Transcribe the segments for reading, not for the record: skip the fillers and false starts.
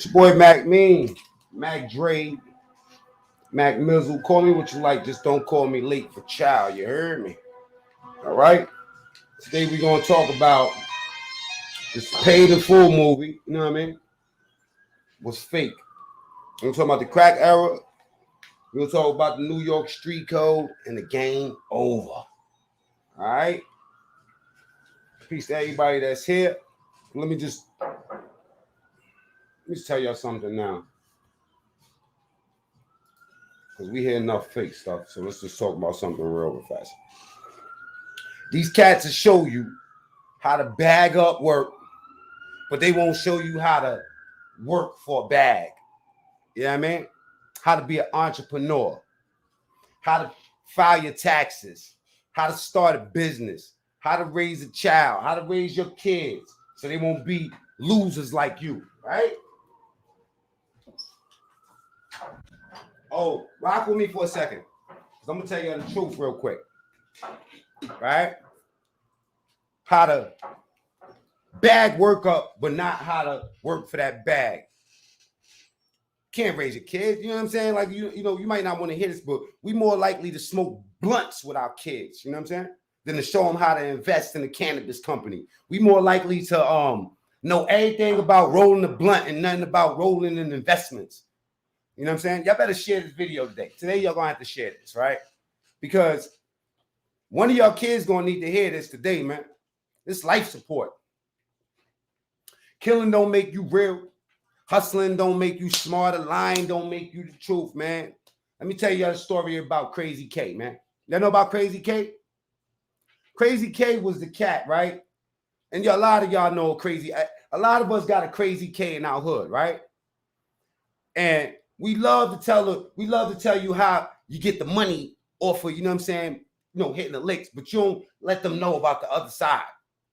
It's your boy Mac Mean, Mac Dre, Mac Mizzle. Call me what you like, just don't call me late for child. You heard me? All right. Today we're gonna talk about this paid in full movie. You know what I mean? Was fake. We're gonna talk about the crack era. We're gonna talk about the New York Street Code and the game over. All right. Peace to everybody that's here. Let me just tell y'all something now. Because we hear enough fake stuff. So let's just talk about something real fast. These cats will show you how to bag up work, but they won't show you how to work for a bag. You know what I mean? How to be an entrepreneur, how to file your taxes, how to start a business, how to raise a child, how to raise your kids so they won't be losers like you, right? Oh, rock with me for a second. I'm going to tell you the truth real quick, right? How to bag work up, but not how to work for that bag. Can't raise your kids, you know what I'm saying? Like, you know, you might not want to hear this, but we more likely to smoke blunts with our kids, you know what I'm saying? Than to show them how to invest in a cannabis company. We more likely to know everything about rolling a blunt and nothing about rolling in investments. You know what I'm saying? Y'all better share this video today. Today, y'all gonna have to share this, right? Because one of y'all kids gonna need to hear this today, man. This life support. Killing don't make you real. Hustling don't make you smarter. Lying don't make you the truth, man. Let me tell you a story about Crazy K, man. Y'all know about Crazy K? Crazy K was the cat, right? And a lot of y'all know Crazy. A lot of us got a Crazy K in our hood, right? And we love to tell you how you get the money off of, you know what I'm saying, hitting the licks, but you don't let them know about the other side.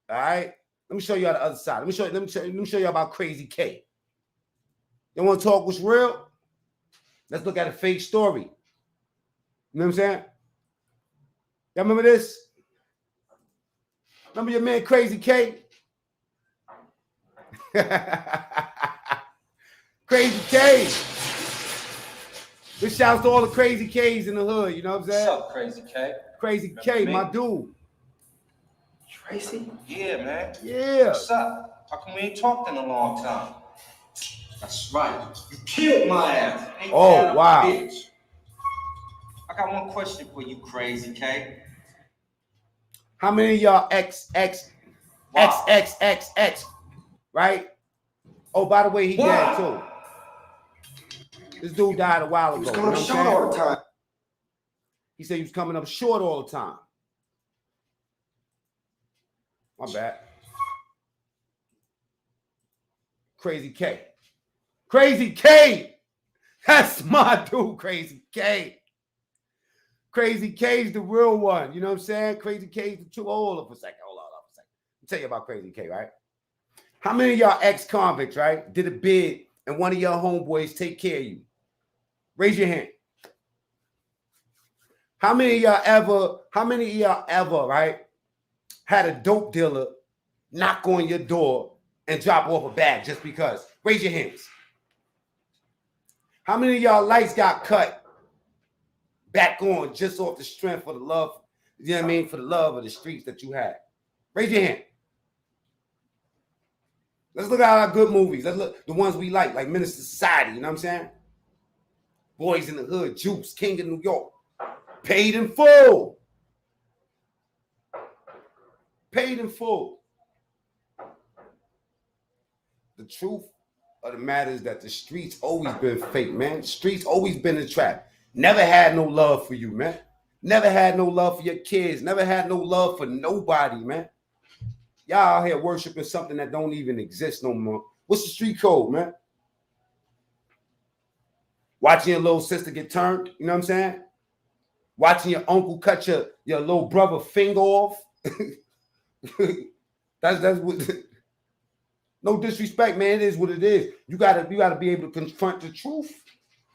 All right? Let me show you the other side. Let me show you about Crazy K. You want to talk what's real? Let's look at a fake story. You know what I'm saying? Y'all remember this? Remember your man Crazy K? Crazy K. This shouts to all the Crazy K's in the hood, you know what I'm saying? What's up, Crazy K? Crazy K, my dude. Tracy? Yeah, man. Yeah. What's up? How come we ain't talked in a long time? That's right. You killed my ass. Ain't oh, wow. Bitch. I got one question for you, Crazy K. How many of y'all X, right? Oh, by the way, he dead too. This dude died a while ago. He was coming up short all the time. He said he was coming up short all the time. My bad. Crazy K. Crazy K. That's my dude, Crazy K. Crazy K's the real one. You know what I'm saying? Crazy K's the true. Hold on for a second. Hold on for a second. Let me tell you about Crazy K, right? How many of y'all ex-convicts, right, did a bid and one of y'all homeboys take care of you? Raise your hand. How many of y'all ever, right, had a dope dealer knock on your door and drop off a bag just because? Raise your hands. How many of y'all lights got cut back on just off the strength of the love, you know what I mean, for the love of the streets that you had? Raise your hand. Let's look at our good movies. Let's look the ones we like Minister Society, you know what I'm saying? Boys in the Hood, Juice, King of New York. Paid in full. Paid in full. The truth of the matter is that the streets always been fake, man. The streets always been a trap. Never had no love for you, man. Never had no love for your kids. Never had no love for nobody, man. Y'all out here worshiping something that don't even exist no more. What's the street code, man? Watching your little sister get turned, you know what I'm saying? Watching your uncle cut your little brother finger off. that's what. No disrespect, man. It is what it is. You gotta be able to confront the truth.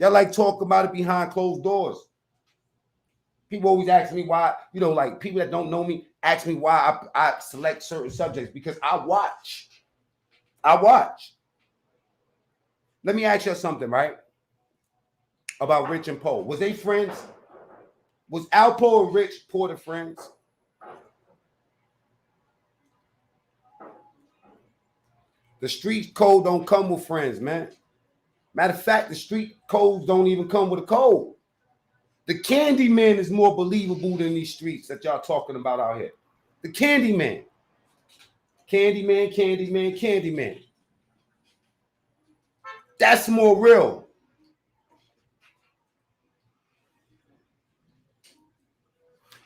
Y'all like talk about it behind closed doors. People always ask me why, like people that don't know me ask me why I select certain subjects because I watch. Let me ask you something, right? About Rich and Poe. Was they friends? Was Alpo and Rich Porter friends? The street code don't come with friends, man. Matter of fact, the street codes don't even come with a code. The Candy Man is more believable than these streets that y'all talking about out here. The Candy Man. Candy Man, Candy Man, Candy Man. That's more real.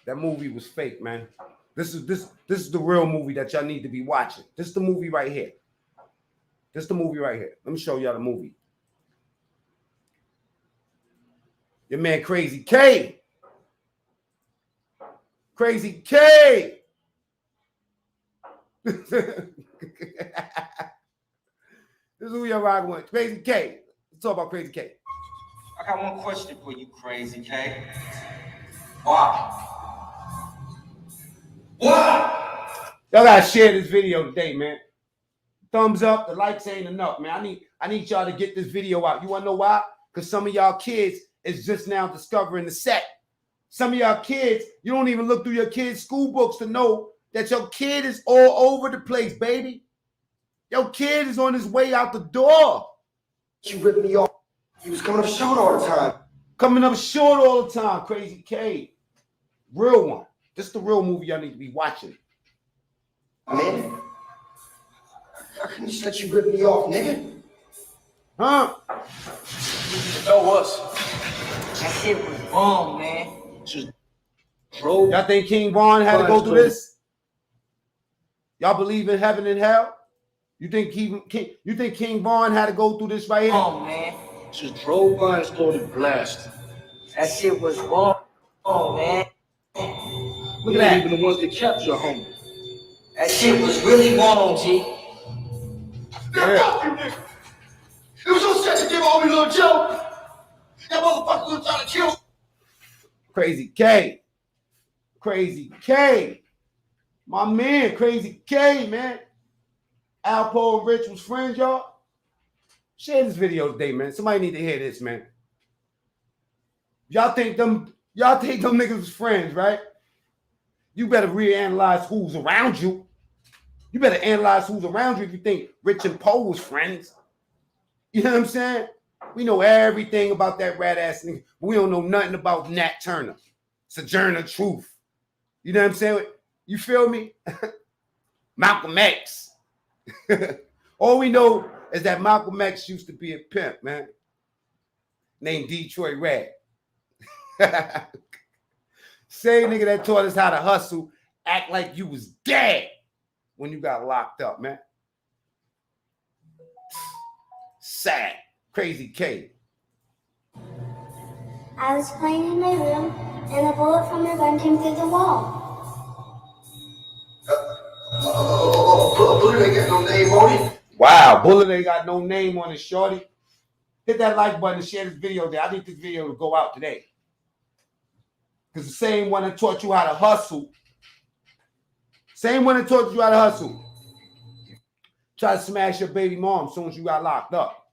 That movie was fake, man. This is the real movie that y'all need to be watching. This is the movie right here. This is the movie right here. Let me show y'all the movie. Your man Crazy K. Crazy K. This is who you're rocking with. Crazy K. Let's talk about Crazy K. I got one question for you, Crazy K. Why? Why? Y'all gotta share this video today, man. Thumbs up. The likes ain't enough, man. I need y'all to get this video out. You wanna know why? Because some of y'all kids is just now discovering the set. Some of y'all kids, you don't even look through your kids' school books to know that your kid is all over the place, baby. Your kid is on his way out the door. You ripped me off. He was coming up short all the time. Coming up short all the time, Crazy K. Real one. This is the real movie y'all need to be watching. Man, I couldn't just let you rip me off, nigga. Huh? Know us. That shit was wrong, man. Just drove. Y'all think King Von had to go through this? Y'all believe in heaven and hell? You think King Von had to go through this right here? Wrong, man. Just drove by and started blasting. That shit was wrong, man. Look at that. Even the ones that kept your homie. That shit was really wrong, G. Yeah. Fuck you, nigga. It was so sensitive, homie, little Joe. That motherfucker was trying to kill. Crazy K. Crazy K. My man, Crazy K, man. Alpo and Rich was friends, y'all. Share this video today, man. Somebody need to hear this, man. Y'all think them niggas was friends, right? You better reanalyze who's around you. You better analyze who's around you if you think Rich and Poe was friends. You know what I'm saying? We know everything about that rat ass nigga, but we don't know nothing about Nat Turner, Sojourner Truth. You know what I'm saying? You feel me? Malcolm X. All we know is that Malcolm X used to be a pimp, man, named Detroit Red. Same nigga that taught us how to hustle, act like you was dead when you got locked up, man. Sad. Crazy K. I was playing in my room, and a bullet from a gun came through the wall. Bullet ain't got no name on it. Wow, Bullet ain't got no name on it, shorty. Hit that like button and share this video there. I need this video to go out today. Because the same one that taught you how to hustle, try to smash your baby mom as soon as you got locked up.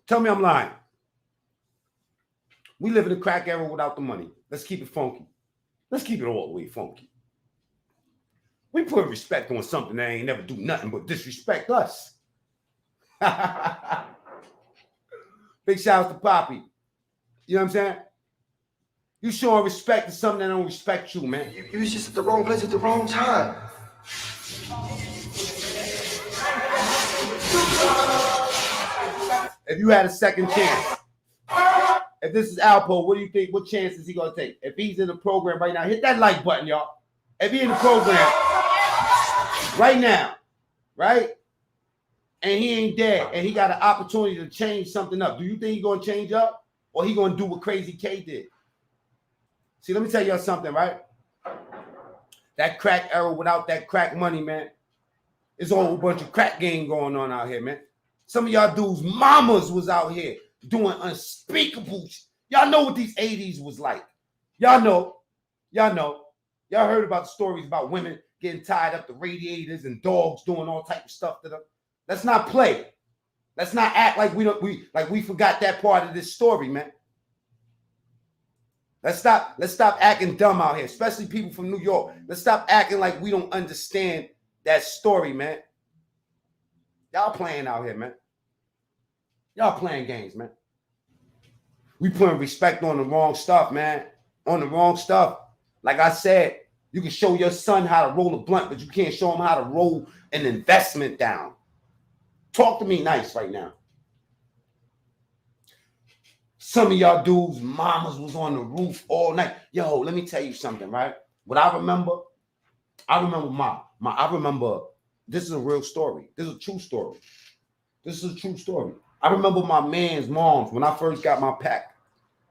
Tell me I'm lying. We live in a crack era without the money. Let's keep it funky. Let's keep it all the way funky. We put respect on something that ain't never do nothing but disrespect us. Big shout out to Poppy. You know what I'm saying? You showing respect to something that don't respect you, man. You was just at the wrong place at the wrong time. If you had a second chance, if this is Alpo, what do you think? What chance is he gonna take? If he's in the program right now, hit that like button, y'all. If he's in the program right now, right, and he ain't dead, and he got an opportunity to change something up, do you think he's gonna change up, or he gonna do what Crazy K did? See, let me tell y'all something, right? That crack era without that crack money, man, it's a whole bunch of crack game going on out here, man. Some of y'all dudes' mamas was out here doing unspeakable shit. Y'all know what these 80s was like. Y'all know. Y'all heard about the stories about women getting tied up to radiators and dogs doing all type of stuff to them. Let's not play. Let's not act like we forgot that part of this story, man. Let's stop acting dumb out here, especially people from New York. Let's stop acting like we don't understand that story, man. Y'all playing out here, man. Y'all playing games, man. We putting respect on the wrong stuff, man. On the wrong stuff. Like I said, you can show your son how to roll a blunt, but you can't show him how to roll an investment down. Talk to me nice right now. Some of y'all dudes, mamas was on the roof all night. Yo, let me tell you something, right? What I remember this is a real story. This is a true story. This is a true story. I remember my man's moms when I first got my pack.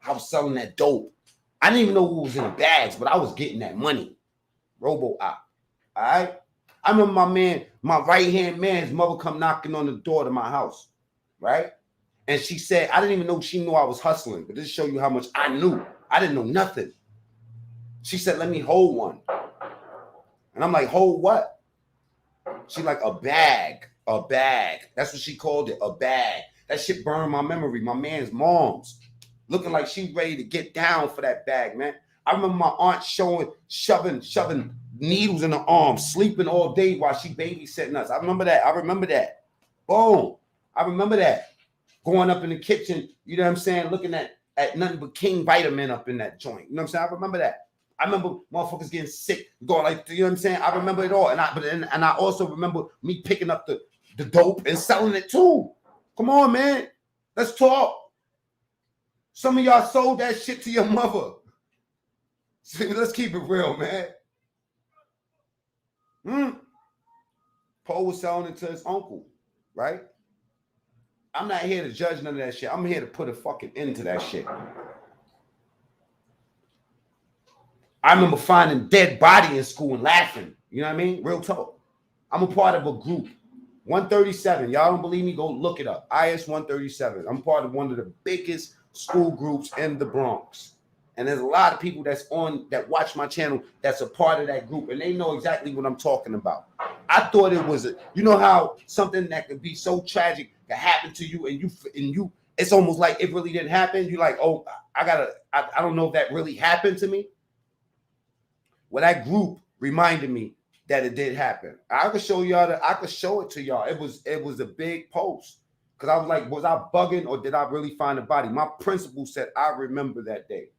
I was selling that dope. I didn't even know what was in the bags, but I was getting that money. Robo-op. All right? I remember my right-hand man's mother come knocking on the door to my house, right? And she said, I didn't even know she knew I was hustling, but this show you how much I knew. I didn't know nothing. She said, let me hold one. And I'm like, hold what? She like, a bag. That's what she called it, a bag. That shit burned my memory. My man's mom's looking like she ready to get down for that bag, man. I remember my aunt shoving needles in her arms, sleeping all day while she babysitting us. I remember that. Boom. I remember that. Going up in the kitchen, you know what I'm saying, looking at nothing but King Vitamin up in that joint. You know what I'm saying? I remember that. I remember motherfuckers getting sick, going like, you know what I'm saying? I remember it all. And I also remember me picking up the dope and selling it too. Come on, man. Let's talk. Some of y'all sold that shit to your mother. See, let's keep it real, man. Paul was selling it to his uncle, right? I'm not here to judge none of that shit. I'm here to put a fucking end to that shit. I remember finding dead body in school and laughing. You know what I mean? Real talk. I'm a part of a group. 137. Y'all don't believe me? Go look it up. IS 137. I'm part of one of the biggest school groups in the Bronx. And there's a lot of people that watch my channel that's a part of that group, and they know exactly what I'm talking about. I thought it was you know how something that could be so tragic can happen to you, and you it's almost like it really didn't happen. You're like, oh, I don't know if that really happened to me. Well, that group reminded me that it did happen. I could show y'all I could show it to y'all. It was a big post. Because I was like, was I bugging or did I really find a body? My principal said, I remember that day.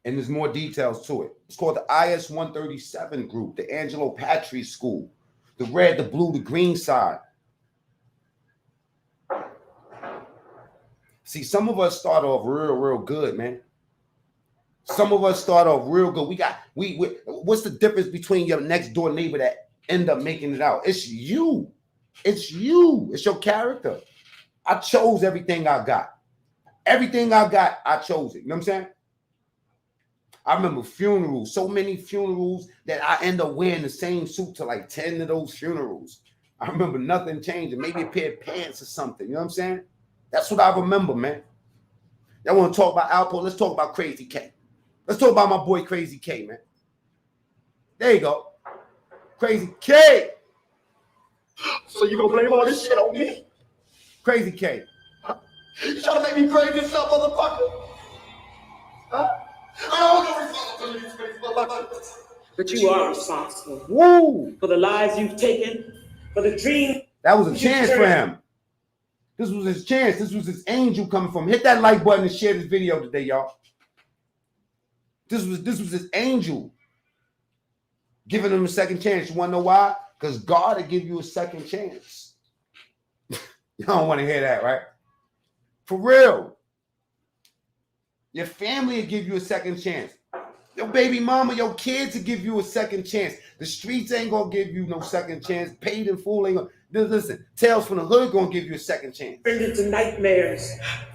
And there's more details to it. It's called the IS 137 group, the Angelo Patry School, the red, the blue, the green side. See, some of us start off real good, man. Some of us start off real good. What's the difference between your next door neighbor that end up making it out? It's you. It's you. It's your character. I chose everything I got. Everything I got, I chose it. You know what I'm saying? I remember funerals, so many funerals that I end up wearing the same suit to like 10 of those funerals. I remember nothing changing, maybe a pair of pants or something. You know what I'm saying? That's what I remember, man. Y'all want to talk about Alpo? Let's talk about Crazy K. Let's talk about my boy Crazy K, man. There you go. Crazy K. So you gonna blame all this shit on me? Crazy K. You trying to make me crazy and stuff, motherfucker? Huh? I don't want no responsibility for these motherfuckers. But you are responsible. Woo! For the lives you've taken, for the dream. That was a chance for him. This was his chance. This was his angel coming from. Hit that like button and share this video today, y'all. This was his angel giving him a second chance. You want to know why? Because God will give you a second chance. You don't want to hear that, right? For real. Your family will give you a second chance. Your baby mama, your kids will give you a second chance. The streets ain't going to give you no second chance. Paid in full ain't going to. Listen, Tales from the Hood going to give you a second chance. Turned into nightmares.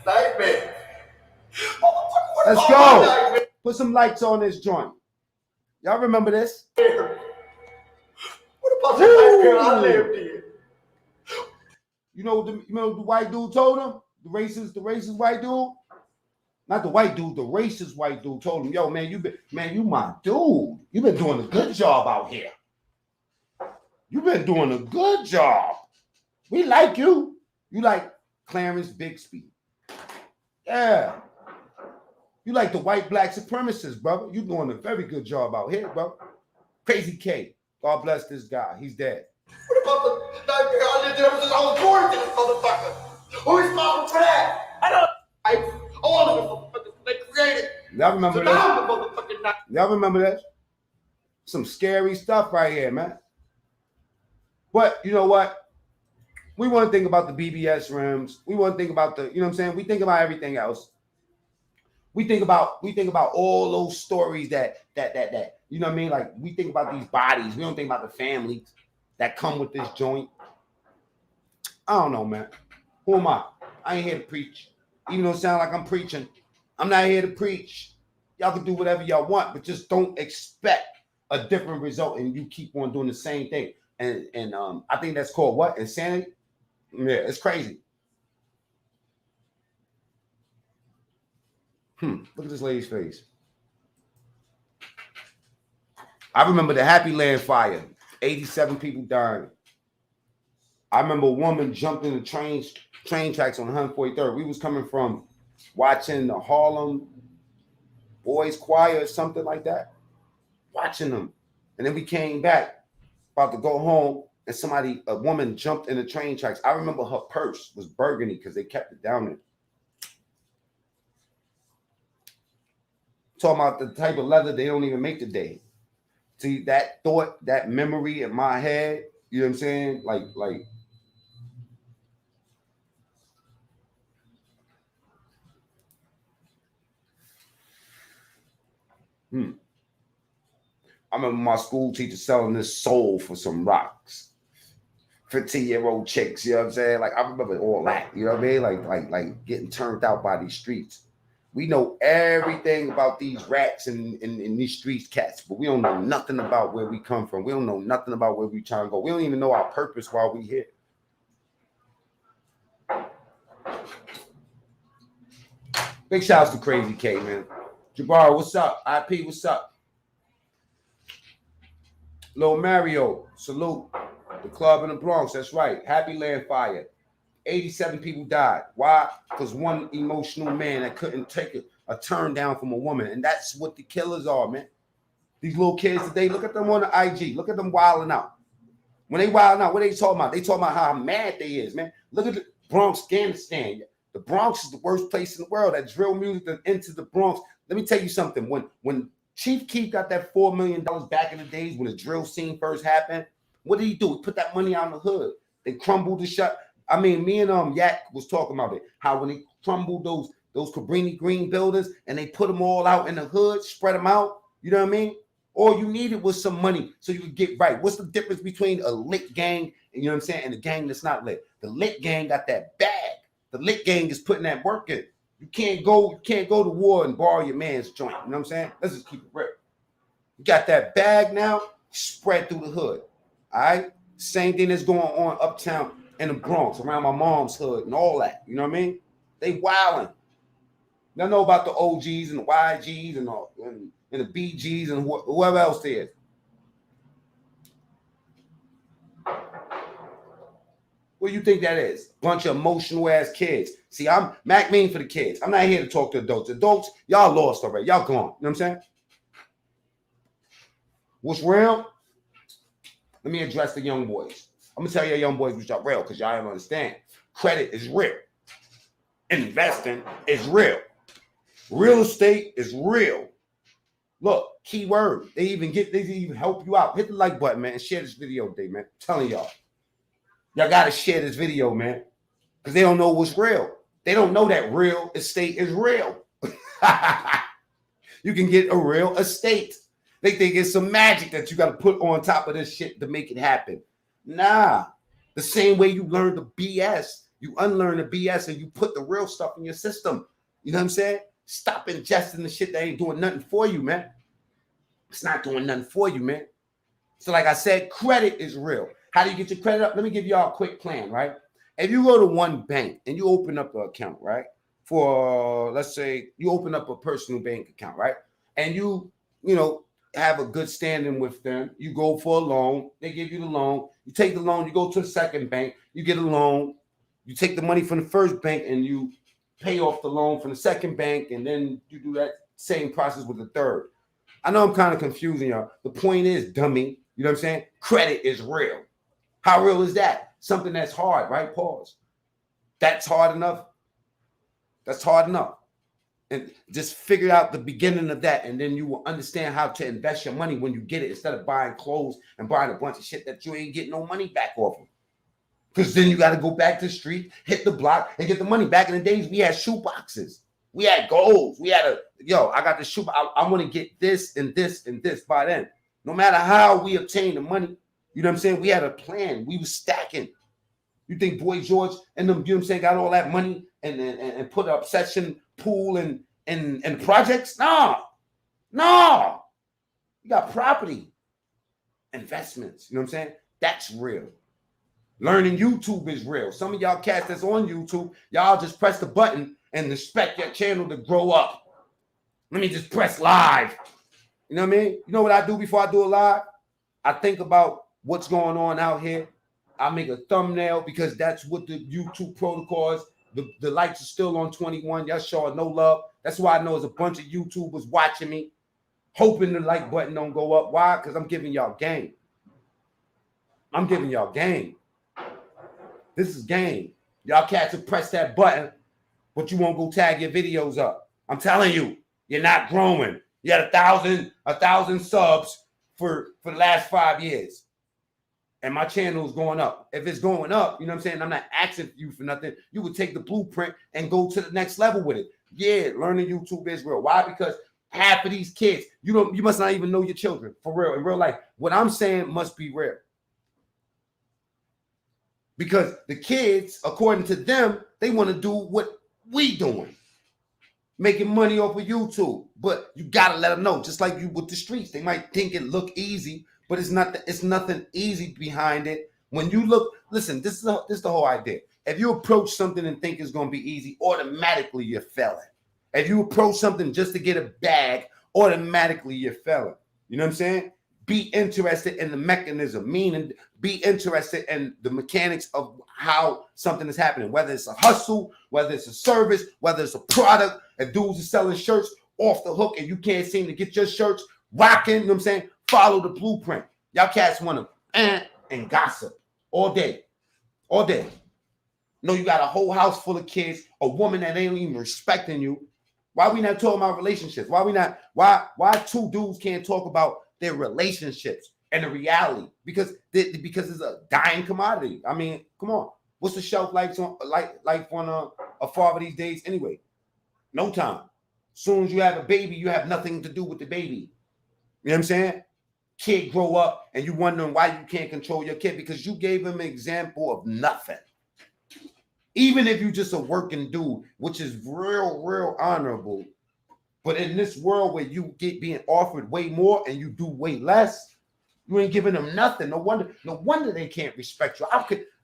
Nightmare. Let's go. Put some lights on this joint. Y'all remember this? What about that nightmare I lived in? You know what the white dude told him? The racist white dude? Not the white dude, the racist white dude told him, yo, man, you my dude. You've been doing a good job out here. You've been doing a good job. We like you. You like Clarence Bixby. Yeah. You like the white black supremacists, brother. You're doing a very good job out here, bro. Crazy K. God bless this guy. He's dead. What about the nightmare I lived in ever since I was born to this motherfucker? Who's responsible for that? I don't. All of the motherfuckers they created. Y'all remember So that? now the motherfucking night. Y'all remember that? Some scary stuff right here, man. But you know what? We want to think about the BBS rims. We want to think about the, you know what I'm saying? We think about everything else. We think about all those stories that you know what I mean? Like we think about these bodies. We don't think about the families that come with this joint. I don't know, man. Who am I? I ain't here to preach. Even though it sounds like I'm preaching, I'm not here to preach. Y'all can do whatever y'all want, but just don't expect a different result and you keep on doing the same thing. And I think that's called what? Insanity? Yeah, it's crazy. Look at this lady's face. I remember the Happy Land fire. 87 people died. I remember a woman jumped in the train tracks on 143rd. We was coming from watching the Harlem Boys Choir or something like that. Watching them. And then we came back, about to go home, and a woman jumped in the train tracks. I remember her purse was burgundy because they kept it down there. Talking about the type of leather they don't even make today. See, that thought, that memory in my head, you know what I'm saying? Like. I remember my school teacher selling this soul for some rocks. 15-year-old chicks, you know what I'm saying? Like, I remember all that, you know what I mean? Like getting turned out by these streets. We know everything about these rats in these streets, cats, but we don't know nothing about where we come from. We don't know nothing about where we trying to go. We don't even know our purpose while we here. Big shouts to Crazy K, man. Jabbar, what's up? IP, what's up? Lil Mario, salute. The club in the Bronx, that's right. Happy Land fire. 87 people died. Why? Because one emotional man that couldn't take a turn down from a woman. And that's what the killers are, man. These little kids today, look at them on the IG. Look at them wilding out. When they wilding out, what they talking about? They talking about how mad they is, man. Look at the Bronx, Afghanistan. The Bronx is the worst place in the world. That drill music that into the Bronx. Let me tell you something. When Chief Keef got that $4 million back in the days when the drill scene first happened, what did he do? He put that money out in the hood. They crumbled the shut. I mean, me and Yak was talking about it. How when they crumbled those Cabrini Green buildings and they put them all out in the hood, spread them out. You know what I mean? All you needed was some money so you could get right. What's the difference between a lit gang, you know what I'm saying, and a gang that's not lit? The lit gang got that bag. The lit gang is putting that work in. You can't go to war and borrow your man's joint. You know what I'm saying? Let's just keep it real. You got that bag now, spread through the hood. All right? Same thing that's going on uptown in the Bronx, around my mom's hood and all that. You know what I mean? They wilding. They know about the OGs and the YGs and the BGs and whoever else there is. What do you think that is? Bunch of emotional ass kids. See, I'm MacMean for the kids. I'm not here to talk to adults. Adults, y'all lost already. Y'all gone. You know what I'm saying? What's real? Let me address the young boys. I'm gonna tell you young boys which are real because y'all don't understand. Credit is real. Investing is real. Real estate is real. Look, key word. They even help you out. Hit the like button, man, and share this video today, man. I'm telling y'all. Y'all gotta share this video, man. Because they don't know what's real. They don't know that real estate is real. You can get a real estate. They think it's some magic that you got to put on top of this shit to make it happen. Nah. The same way you learn the BS, you unlearn the BS and you put the real stuff in your system. You know what I'm saying? Stop ingesting the shit that ain't doing nothing for you, man. It's not doing nothing for you, man. So like I said, credit is real. How do you get your credit up? Let me give y'all a quick plan, right? If you go to one bank and you open up an account, right? For, let's say, you open up a personal bank account, right? And you have a good standing with them. You go for a loan. They give you the loan. You take the loan, you go to the second bank, you get a loan, you take the money from the first bank and you pay off the loan from the second bank, and then you do that same process with the third. I know I'm kind of confusing y'all. The point is, dummy, you know what I'm saying? Credit is real. How real is that? Something that's hard, right? Pause. That's hard enough. That's hard enough. And just figure out the beginning of that, and then you will understand how to invest your money when you get it, instead of buying clothes and buying a bunch of shit that you ain't getting no money back off of. Because then you got to go back to the street, hit the block, and get the money. Back in the days, we had shoe boxes. We had goals. We had I got the shoe. I want to get this and this and this by then. No matter how we obtained the money, you know what I'm saying? We had a plan. We was stacking. You think Boy George and them, you know what I'm saying, got all that money and put up session pool and projects? No. You got property, investments. You know what I'm saying? That's real. Learning YouTube is real. Some of y'all cats that's on YouTube, y'all just press the button and expect your channel to grow up. Let me just press live. You know what I mean? You know what I do before I do a live? I think about what's going on out here. I make a thumbnail because that's what the YouTube protocol is. The lights are still on 21. Y'all showing no love. That's why I know there's a bunch of YouTubers watching me, hoping the like button don't go up. Why? Because I'm giving y'all game. I'm giving y'all game. This is game. Y'all cats will press that button, but you won't go tag your videos up. I'm telling you, you're not growing. You had 1,000 subs for the last 5 years. And my channel is going up. If it's going up, you know what I'm saying? I'm not asking you for nothing. You would take the blueprint and go to the next level with it. Yeah, learning YouTube is real. Why? Because half of these kids, you must not even know your children for real. In real life, what I'm saying must be real. Because the kids, according to them, they want to do what we doing. Making money off of YouTube. But you got to let them know, just like you with the streets. They might think it look easy, but it's not. It's nothing easy behind it. When you look, listen, this is the whole idea. If you approach something and think it's going to be easy, automatically you're failing. If you approach something just to get a bag, automatically you're failing. You know what I'm saying? Be interested in the mechanism, meaning be interested in the mechanics of how something is happening, whether it's a hustle, whether it's a service, whether it's a product. If dudes are selling shirts off the hook and you can't seem to get your shirts rocking, you know what I'm saying? Follow the blueprint. Y'all cats want to and gossip all day. All day. No, you got a whole house full of kids, a woman that ain't even respecting you. Why we not talking about relationships? Why two dudes can't talk about their relationships and the reality? Because it's a dying commodity. I mean, come on. What's the shelf life on a father these days anyway? No time. Soon as you have a baby, you have nothing to do with the baby. You know what I'm saying? Kid grow up and you wondering why you can't control your kid because you gave him an example of nothing. Even if you just a working dude, which is real honorable. But in this world where you get being offered way more and you do way less, you ain't giving them nothing. No wonder they can't respect you.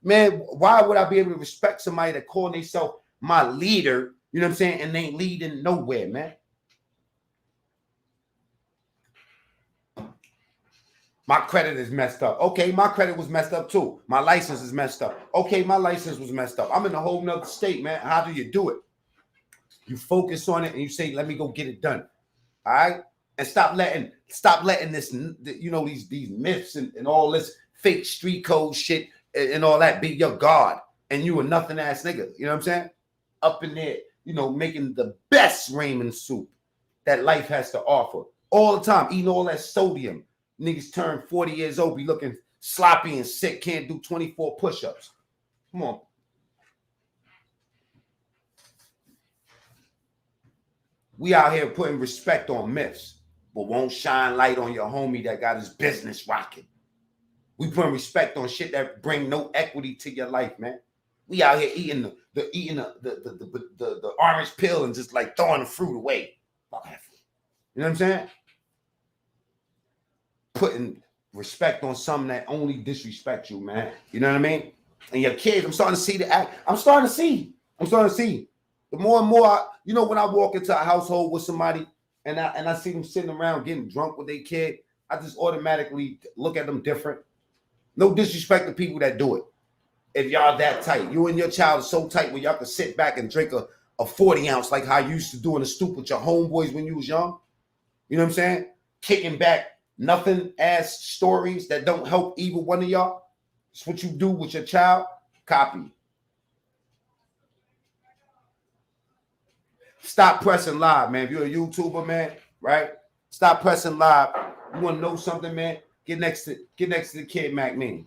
Why would I be able to respect somebody that call themselves my leader, you know what I'm saying, and they ain't leading nowhere, man? My credit is messed up. Okay, my credit was messed up too. My license is messed up. Okay, my license was messed up. I'm in a whole nother state, man. How do you do it? You focus on it and you say, let me go get it done. All right? And stop letting this, these myths and all this fake street code shit and all that be your God. And you a nothing ass nigga. You know what I'm saying? Up in there, making the best ramen soup that life has to offer. All the time, eating all that sodium. Niggas turn 40 years old, be looking sloppy and sick, can't do 24 push-ups. Come on. We out here putting respect on myths, but won't shine light on your homie that got his business rocking. We putting respect on shit that bring no equity to your life, man. We out here eating the orange pill and just like throwing the fruit away. You know what I'm saying? Putting respect on something that only disrespect you, man. You know what I mean? And your kids, I'm starting to see the act. I'm starting to see. The more and more, when I walk into a household with somebody and I see them sitting around getting drunk with their kid, I just automatically look at them different. No disrespect to people that do it. If y'all that tight, you and your child are so tight where y'all can sit back and drink a 40 ounce like how you used to do in the stoop with your homeboys when you was young. You know what I'm saying? Kicking back nothing ass stories that don't help either one of y'all. It's what you do with your child. Copy. Stop pressing live, man. If you're a YouTuber, man, right? Stop pressing live. You want to know something, man? Get next to the kid, MacMean.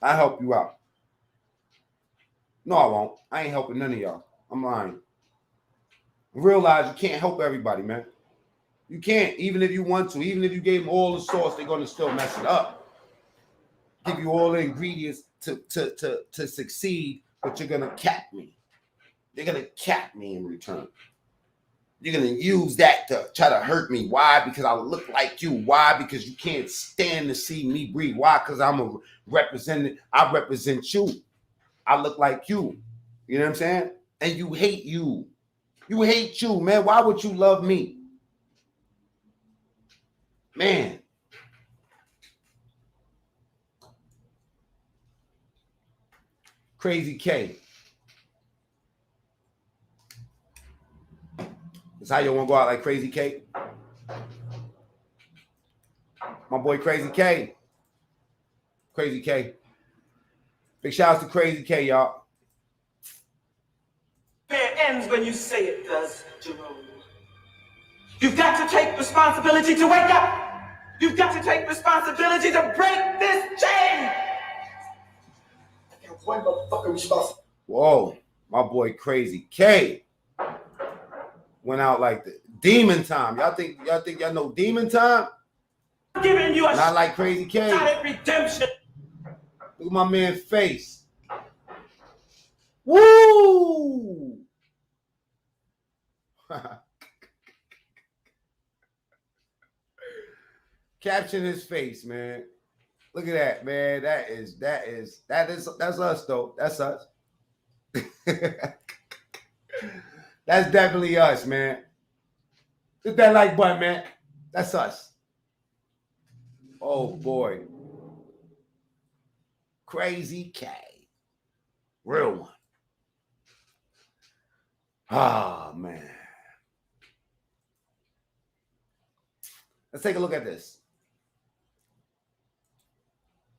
I'll help you out. No, I won't. I ain't helping none of y'all. I'm lying. Realize you can't help everybody, man. You can't, even if you want to. Even if you gave them all the sauce, they're going to still mess it up. Give you all the ingredients to succeed, but you're going to cap me. They're going to cap me in return. You're going to use that to try to hurt me. Why? Because I look like you. Why? Because you can't stand to see me breathe. Why? Because I'm a representative. I represent you. I look like you. You know what I'm saying? And you hate you. You hate you, man. Why would you love me? Man. Crazy K. That's how you want to go out like Crazy K? My boy Crazy K. Crazy K. Big shout out to Crazy K, y'all. It ends when you say it does, Jerome. You've got to take responsibility to wake up. You've got to take responsibility to break this chain. I got one motherfucking responsibility. Whoa, my boy Crazy K went out like the demon time. Y'all think y'all know demon time? I'm giving you a Not like Crazy K. shot at redemption. Look at my man's face. Woo! Caption his face, man. Look at that, man. That's us, though. That's us. That's definitely us, man. Hit that like button, man. That's us. Oh boy. Crazy K. Real one. Ah, man. Let's take a look at this.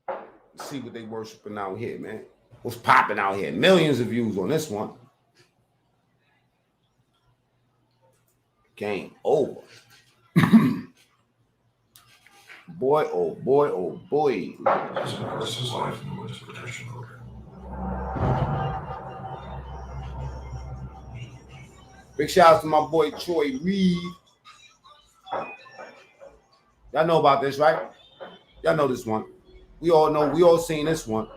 Let's see what they worshiping out here, man. What's popping out here? Millions of views on this one. Game over. Boy, oh boy, oh boy. This is life in the woods protection program. Big shout out to my boy Troy Reed. Y'all know about this, right? Y'all know this one. We all know, we all seen this one.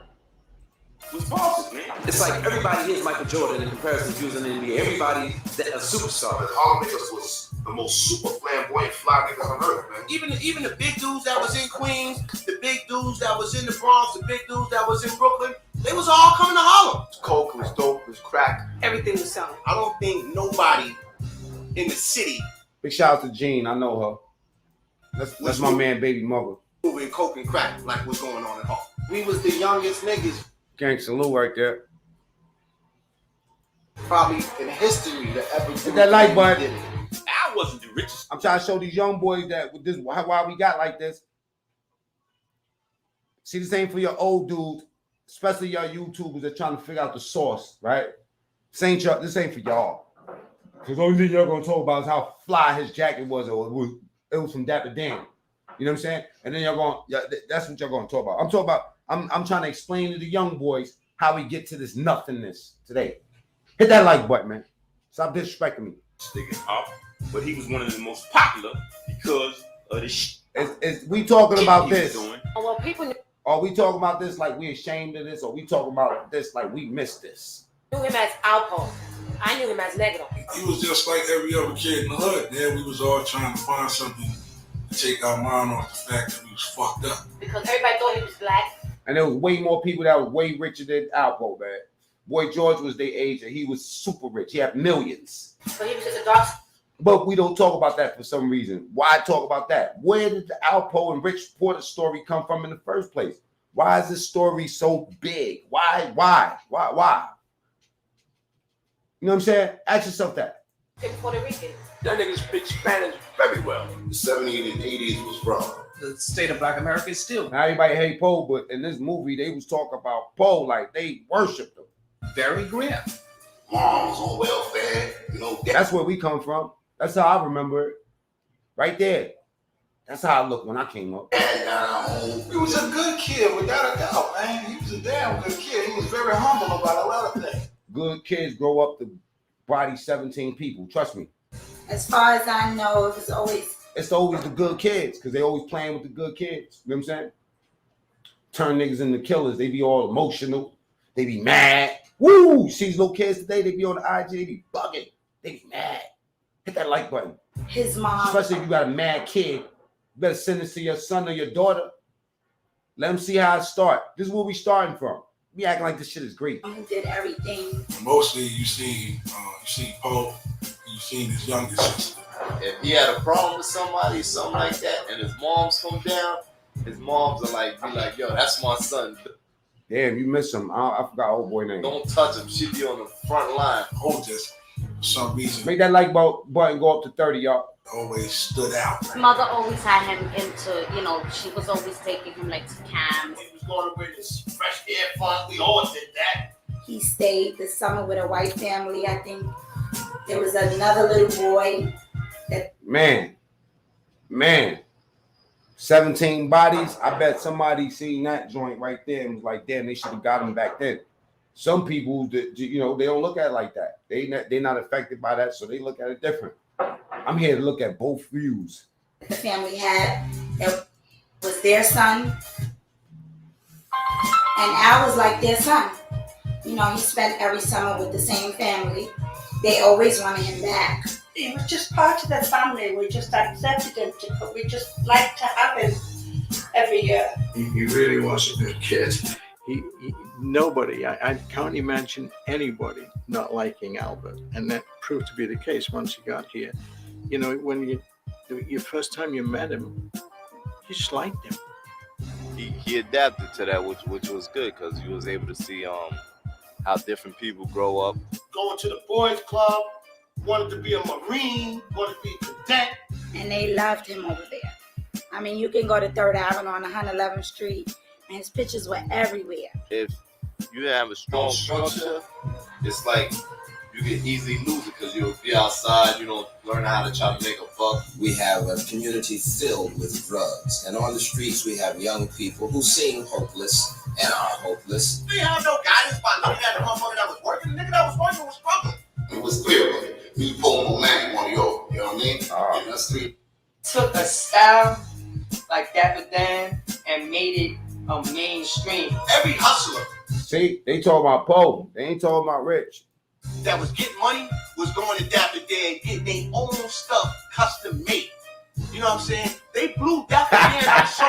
It's like everybody here is Michael Jordan in comparison to using the NBA. Everybody a superstar. All of niggas was the most super flamboyant fly niggas on earth, man. Even the big dudes that was in Queens, the big dudes that was in the Bronx, the big dudes that was in Brooklyn, they was all coming to Harlem. Coke was dope, was crack. Everything was selling. I don't think nobody in the city Big shout out to Gene. I know her. That's my man, baby mother. moving coke and crack like what's going on at Harlem. We was the youngest niggas Gang salute right there. probably in history to ever do Hit that like button. did it. I wasn't the richest. I'm trying to show these young boys that with this why we got like this. See, this ain't for your old dudes, especially y'all YouTubers that trying to figure out the source, right? This ain't for y'all. Because the only thing y'all gonna talk about is how fly his jacket was, or it was from Dapper Dan. You know what I'm saying? And then that's what y'all gonna talk about. I'm talking about, I'm trying to explain to the young boys how we get to this nothingness today. Hit that like button, man. Stop disrespecting me. Sticking up, but he was one of the most popular because of the shit. We talking about he was this? doing. Well, people Are we talking about this like we ashamed of this, or we talking about this like we missed this? knew him as Alpo. I knew him as Negro. He was just like every other kid in the hood. There we was all trying to find something to take our mind off the fact that we was fucked up. Because everybody thought he was black. And there was way more people that was way richer than Alpo, man. Boy George was their age, and he was super rich. He had millions. So he was just a dark. But we don't talk about that for some reason. Why talk about that? Where did the Alpo and Rich Porter story come from in the first place? Why is this story so big? Why? You know what I'm saying? Ask yourself that. Puerto Rican. That nigga speaks Spanish very well. The 70s and 80s was rough. The state of Black America is still Now everybody hate Poe, but in this movie they was talking about Poe like they worshipped him. very grim. Moms on welfare, you know. That's where we come from. That's how I remember it. Right there. That's how I looked when I came up. Dad got home. He was a good kid, without a doubt, man. He was a damn good kid. He was very humble about a lot of things. Good kids grow up to body 17 people. Trust me. As far as I know, it was always. It's always the good kids because they always playing with the good kids. You know what I'm saying? Turn niggas into killers. They be all emotional. They be mad. Woo! See these little kids today, they be on the IG, they be bugging. They be mad. Hit that like button. His mom. Especially if you got a mad kid. You better send this to your son or your daughter. Let them see how it start. This is where we starting from. We acting like this shit is great. He did everything. Mostly you see Poe, you seen his younger sister. If he had a problem with somebody, something like that, and his moms come down, his moms are be like, yo, that's my son. Damn, you missed him. I forgot old boy name. Don't touch him. She be on the front line. Poe just, for some reason, Make that like button go up to 30, y'all. always stood out. His mother always had him into, she was always taking him like to camps. He was going to bring his fresh air fund. We all did that. He stayed the summer with a white family. I think there was another little boy that. Man. 17 bodies. I bet somebody seen that joint right there and was like, damn, they should have got him back then. Some people, they don't look at it like that. They're not affected by that, so they look at it different. I'm here to look at both views. The family had that was their son, and Al was like their son. He spent every summer with the same family. They always wanted him back. He was just part of the family. We just accepted him. We just like to have him every year. He really was a good kid. Nobody, I can't imagine anybody not liking Albert, and that proved to be the case once he got here. When your first time you met him, you just liked him. He adapted to that, which was good because you was able to see how different people grow up. Going to the boys club, wanted to be a Marine, wanted to be a cadet. And they loved him over there. I mean, you can go to 3rd Avenue on 111th Street, and his pictures were everywhere. If you didn't have a strong structure, it's like you can easily lose it because you'll be outside, you don't learn how to try to make a buck. We have a community filled with drugs, and on the streets we have young people who seem hopeless and are hopeless. We have no guidance by looking at the motherfucker that was working. The nigga that was working was struggling. It was clear of it. Me pulling on Manny one of y'all, you know what I mean? And that's three. Took a style like Dapper Dan and made it mainstream. Every hustler See, they talking about Poe. They ain't talking about Rich. that was getting money was going to Dapper Dan, getting their own stuff custom made. You know what I'm saying? They blew Dapper Dan out so.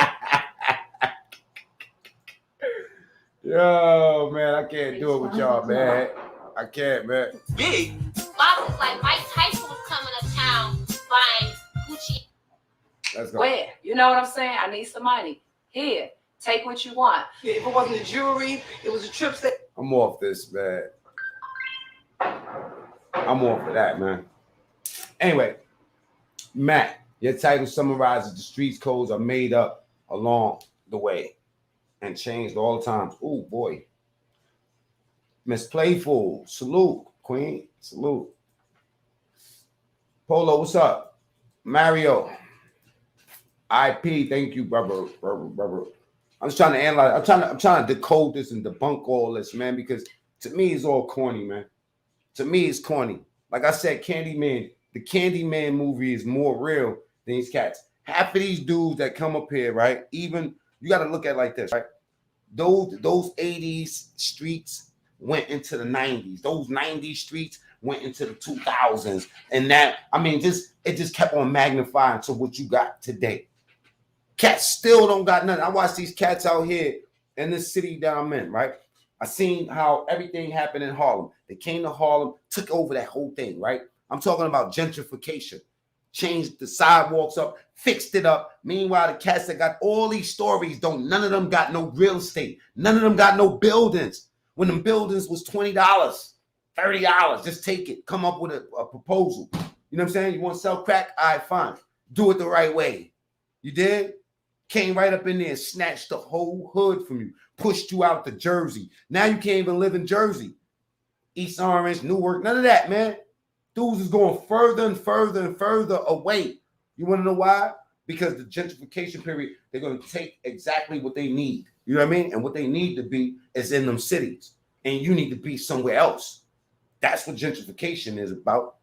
Yo, man, I can't do it with y'all, man. I can't, man. Big. Bob was like Mike Tyson was coming to town buying Gucci. Let's go. Where? You know what I'm saying? I need some money. Here, take what you want. If it wasn't the jewelry, it was the trips that. I'm off this, man. I'm off of that, man. Anyway, Matt, your title summarizes the streets codes are made up along the way and changed all the time. Oh, boy. Miss Playful, salute. Queen, salute. Polo, what's up? Mario, IP, thank you, brother. I'm just trying to analyze. I'm trying to decode this and debunk all this, man, because to me it's all corny, man. To me it's corny. Like I said, Candyman, the Candyman movie is more real than these cats. Half of these dudes that come up here, right? Even you got to look at it like this, right? Those 80s streets went into the 90s. Those 90s streets went into the 2000s. And that, I mean, it just kept on magnifying to what you got today. Cats still don't got nothing. I watch these cats out here in this city that I'm in, right? I seen how everything happened in Harlem. They came to Harlem, took over that whole thing, right? I'm talking about gentrification. changed the sidewalks up, fixed it up. Meanwhile, the cats that got all these stories, none of them got no real estate. None of them got no buildings. When them buildings was $20, $30, just take it. Come up with a proposal. You know what I'm saying? You want to sell crack? All right, fine. Do it the right way. You did? Came right up in there and snatched the whole hood from you. Pushed you out to Jersey. Now you can't even live in Jersey. East Orange, Newark, none of that, man. Dudes is going further and further and further away. You want to know why? Because the gentrification period, they're going to take exactly what they need. You know what I mean? And what they need to be is in them cities. And you need to be somewhere else. That's what gentrification is about.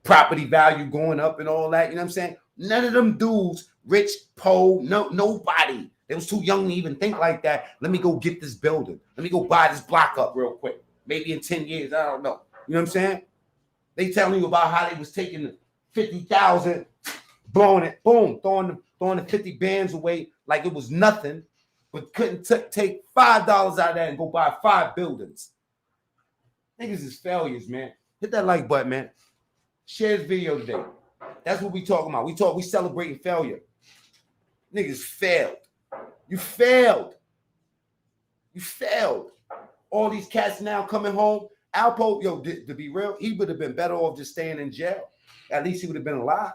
Property value going up and all that. You know what I'm saying? None of them dudes, rich, poor, nobody. They was too young to even think like that. Let me go get this building. Let me go buy this block up real quick. Maybe in 10 years, I don't know. You know what I'm saying? They telling you about how they was taking the 50,000, blowing it, boom, throwing the 50 bands away like it was nothing, but couldn't take $5 out of that and go buy 5 buildings. Niggas is failures, man. Hit that like button, man. Share this video today. That's what we talking about. We celebrating failure. Niggas failed. You failed. You failed. All these cats now coming home. Alpo, to be real, he would have been better off just staying in jail. At least he would have been alive.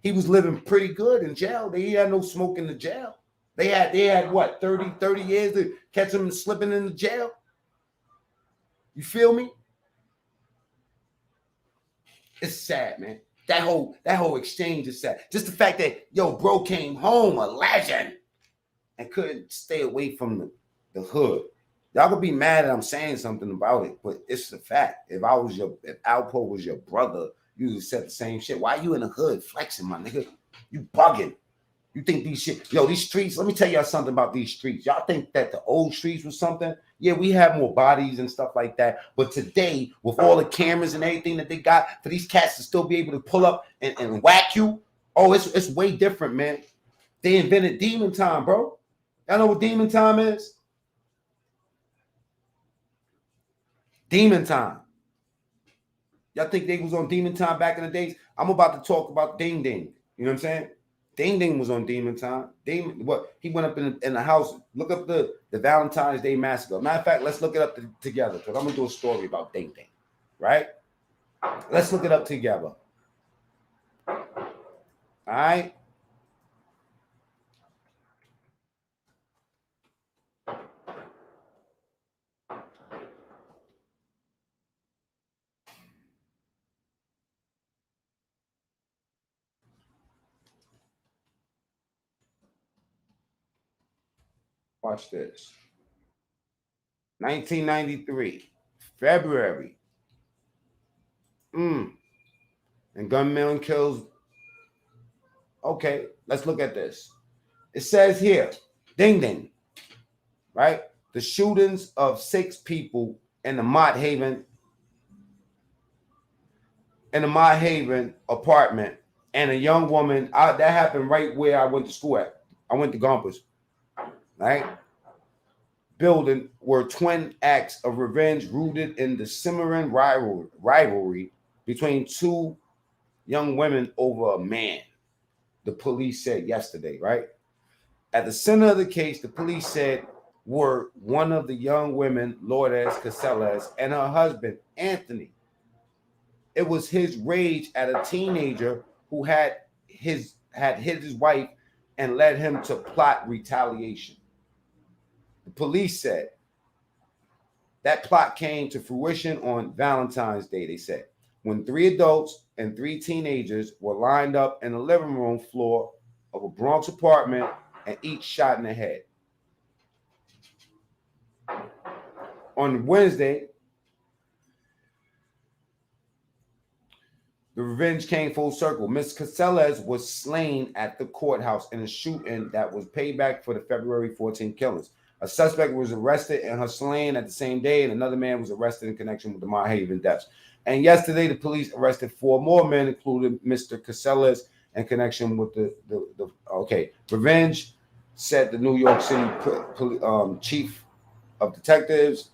He was living pretty good in jail. He had no smoke in the jail. They had what, 30 years to catch him slipping in the jail? You feel me? It's sad, man. That whole exchange is sad. Just the fact that, bro came home a legend and couldn't stay away from the hood. Y'all could be mad that I'm saying something about it, but it's the fact. If Alpo was your brother, you would have said the same shit. Why you in the hood flexing, my nigga? You bugging. You think these shit, these streets, let me tell y'all something about these streets. Y'all think that the old streets was something? Yeah, we have more bodies and stuff like that. But today, with all the cameras and everything that they got, for these cats to still be able to pull up and whack you, it's way different, man. They invented demon time, bro. Y'all know what demon time is? Demon time. Y'all think they was on demon time back in the days? I'm about to talk about Ding Ding. You know what I'm saying? Ding Ding was on demon time. He went up in the house. Look up the Valentine's Day Massacre. Matter of fact, let's look it up together because I'm going to do a story about Ding Ding. Right? Let's look it up together. All right? Watch this. 1993, February. And gunman kills. Okay, let's look at this. It says here, Ding Ding, right? The shootings of 6 people in the Mott Haven apartment and a young woman. That happened right where I went to school at. I went to Gompers. Right? Building were twin acts of revenge rooted in the simmering rivalry between 2 young women over a man, the police said yesterday, right? At the center of the case, the police said were one of the young women, Lourdes Casellas, and her husband, Anthony. It was his rage at a teenager who had hit his wife and led him to plot retaliation. The police said that plot came to fruition on Valentine's Day, they said, when 3 adults and 3 teenagers were lined up in the living room floor of a Bronx apartment and each shot in the head. On Wednesday, the revenge came full circle. Ms. Casellas was slain at the courthouse in a shooting that was payback for the February 14 killings. A suspect was arrested and her slain at the same day, and another man was arrested in connection with the Mott Haven deaths. And yesterday, the police arrested 4 more men, including Mr. Casellas, in connection with the revenge, said the New York City chief of detectives,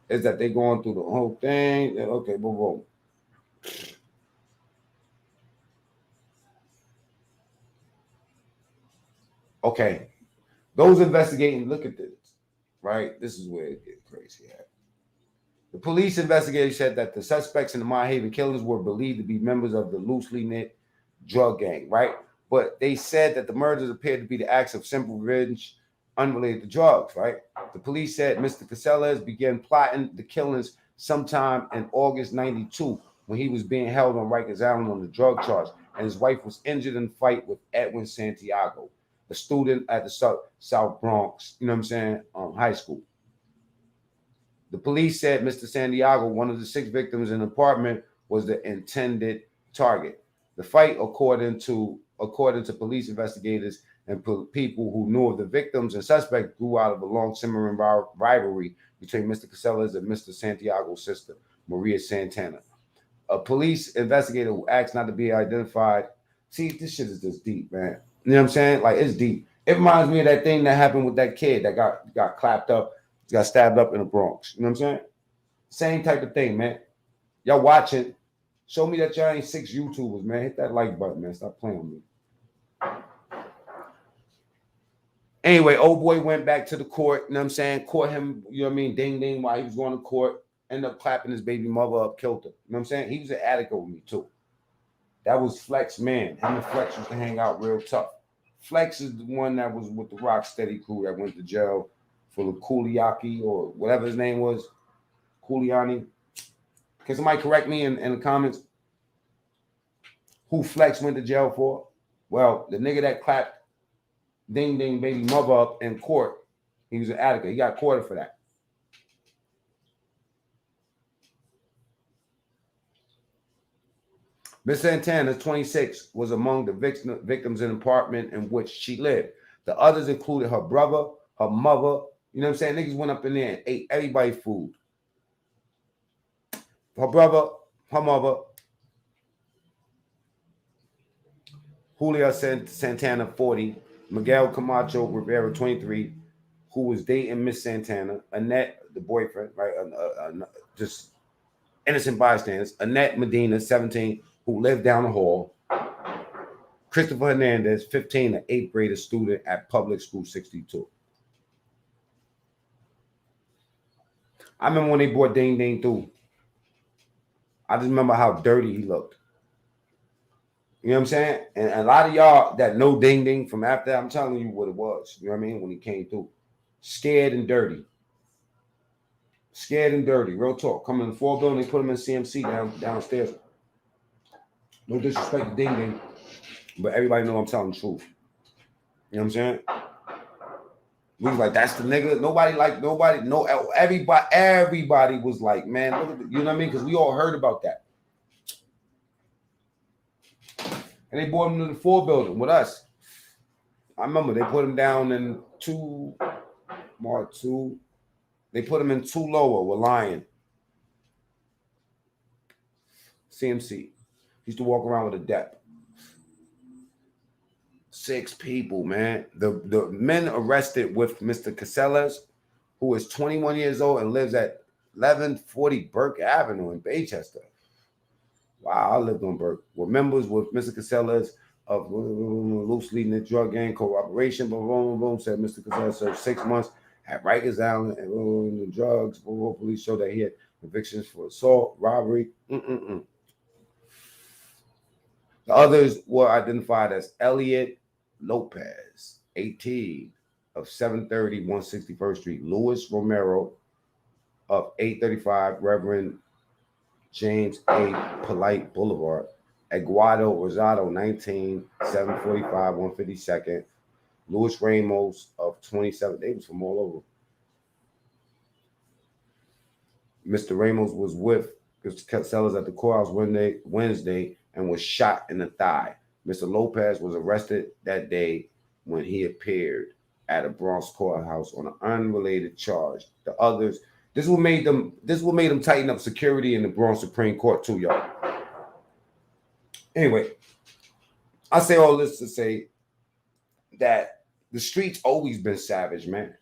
is that they're going through the whole thing. Okay, boom, boom. Okay. Those investigating, look at this, right? This is where it gets crazy at. The police investigators said that the suspects in the Mott Haven killings were believed to be members of the loosely knit drug gang, right? But they said that the murders appeared to be the acts of simple revenge unrelated to drugs, right? The police said Mr. Casellas began plotting the killings sometime in August 92 when he was being held on Rikers Island on the drug charge, and his wife was injured in a fight with Edwin Santiago, a student at the South Bronx, you know what I'm saying, high school. The police said Mr. Santiago, one of the 6 victims in the apartment, was the intended target. The fight, according to police investigators and people who knew of the victims and suspects, grew out of a long simmering rivalry between Mr. Casellas and Mr. Santiago's sister, Maria Santana. A police investigator who asked not to be identified. See, this shit is just deep, man. You know what I'm saying? Like, it's deep. It reminds me of that thing that happened with that kid that got clapped up, got stabbed up in the Bronx. You know what I'm saying? Same type of thing, man. Y'all watching. Show me that y'all ain't 6 YouTubers, man. Hit that like button, man. Stop playing with me. Anyway, old boy went back to the court, you know what I'm saying? Caught him, you know what I mean? Ding, ding, while he was going to court. Ended up clapping his baby mother up, killed her. You know what I'm saying? He was an addict over me, too. That was Flex, man. Him and Flex used to hang out real tough. Flex is the one that was with the Rocksteady crew that went to jail for the Kuliaki or whatever his name was. Kuliani. Can somebody correct me in the comments? Who Flex went to jail for? Well, the nigga that clapped Ding Ding baby mother up in court, he was an addict. He got quartered for that. Miss Santana, 26, was among the victims in the apartment in which she lived. The others included her brother, her mother. You know what I'm saying? Niggas went up in there and ate everybody's food. Her brother, her mother, Julia Santana, 40, Miguel Camacho Rivera, 23, who was dating Miss Santana, Annette, the boyfriend, right? Just innocent bystanders. Annette Medina, 17, who lived down the hall. Christopher Hernandez, 15, an 8th grader student at Public School 62. I remember when they brought Ding Ding through. I just remember how dirty he looked. You know what I'm saying? And a lot of y'all that know Ding Ding from after, I'm telling you what it was. You know what I mean? When he came through. Scared and dirty. Scared and dirty. Real talk. Come in the 4 building, they put him in CMC downstairs. No disrespect to Ding Ding, but everybody know I'm telling the truth. You know what I'm saying? We was like, that's the nigga. Everybody was like, man, look at you know what I mean? Because we all heard about that. And they brought him to the 4 building with us. I remember they put him down in 2. They put him in 2 lower with Lion. CMC. He used to walk around with a dep. 6 people, man. The men arrested with Mr. Casellas, who is 21 years old and lives at 1140 Burke Avenue in Baychester. Wow, I lived on Burke. Were members with Mr. Casellas of loosely knit drug gang cooperation. Boom, said Mr. Casellas served 6 months at Rikers Island and the drugs. Police showed that he had convictions for assault, robbery. The others were identified as Elliot Lopez, 18, of 730 161st Street, Louis Romero of 835 Reverend James A. Polite Boulevard, Eduardo Rosado, 19, 745 152nd, Luis Ramos of 27. They was from all over. Mr. Ramos was with Casellas at the courthouse Wednesday and was shot in the thigh. Mr. Lopez was arrested that day when he appeared at a Bronx courthouse on an unrelated charge. The others, this is what made them tighten up security in the Bronx Supreme Court too, y'all. Anyway, I say all this to say that the streets always been savage, man.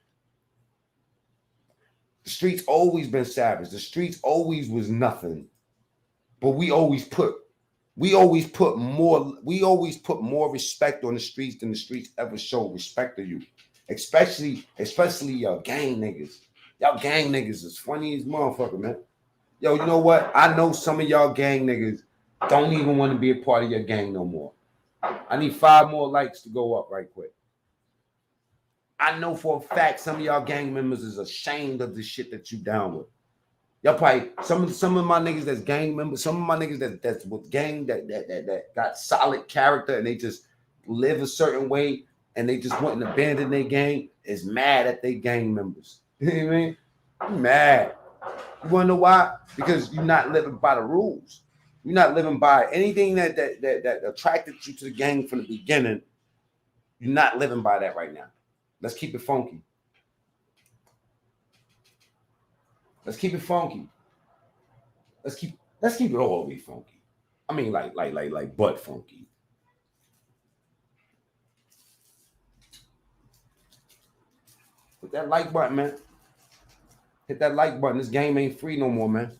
The streets always been savage. The streets always was nothing, but we always put We always put more respect on the streets than the streets ever show respect to you. Especially y'all gang niggas. Y'all gang niggas is funny as motherfucker, man. Yo, you know what? I know some of y'all gang niggas don't even want to be a part of your gang no more. I need 5 more likes to go up right quick. I know for a fact some of y'all gang members is ashamed of the shit that you down with. Y'all probably some of my niggas that's gang members, some of my niggas that's with gang that got solid character and they just live a certain way and they just wouldn't abandon their gang is mad at their gang members. You know what I mean? I'm mad. You wanna know why? Because you're not living by the rules. You're not living by anything that attracted you to the gang from the beginning. You're not living by that right now. Let's keep it funky. Let's keep it funky. Let's keep it all the way funky. I mean, like butt funky. Hit that like button, man. Hit that like button. This game ain't free no more, man.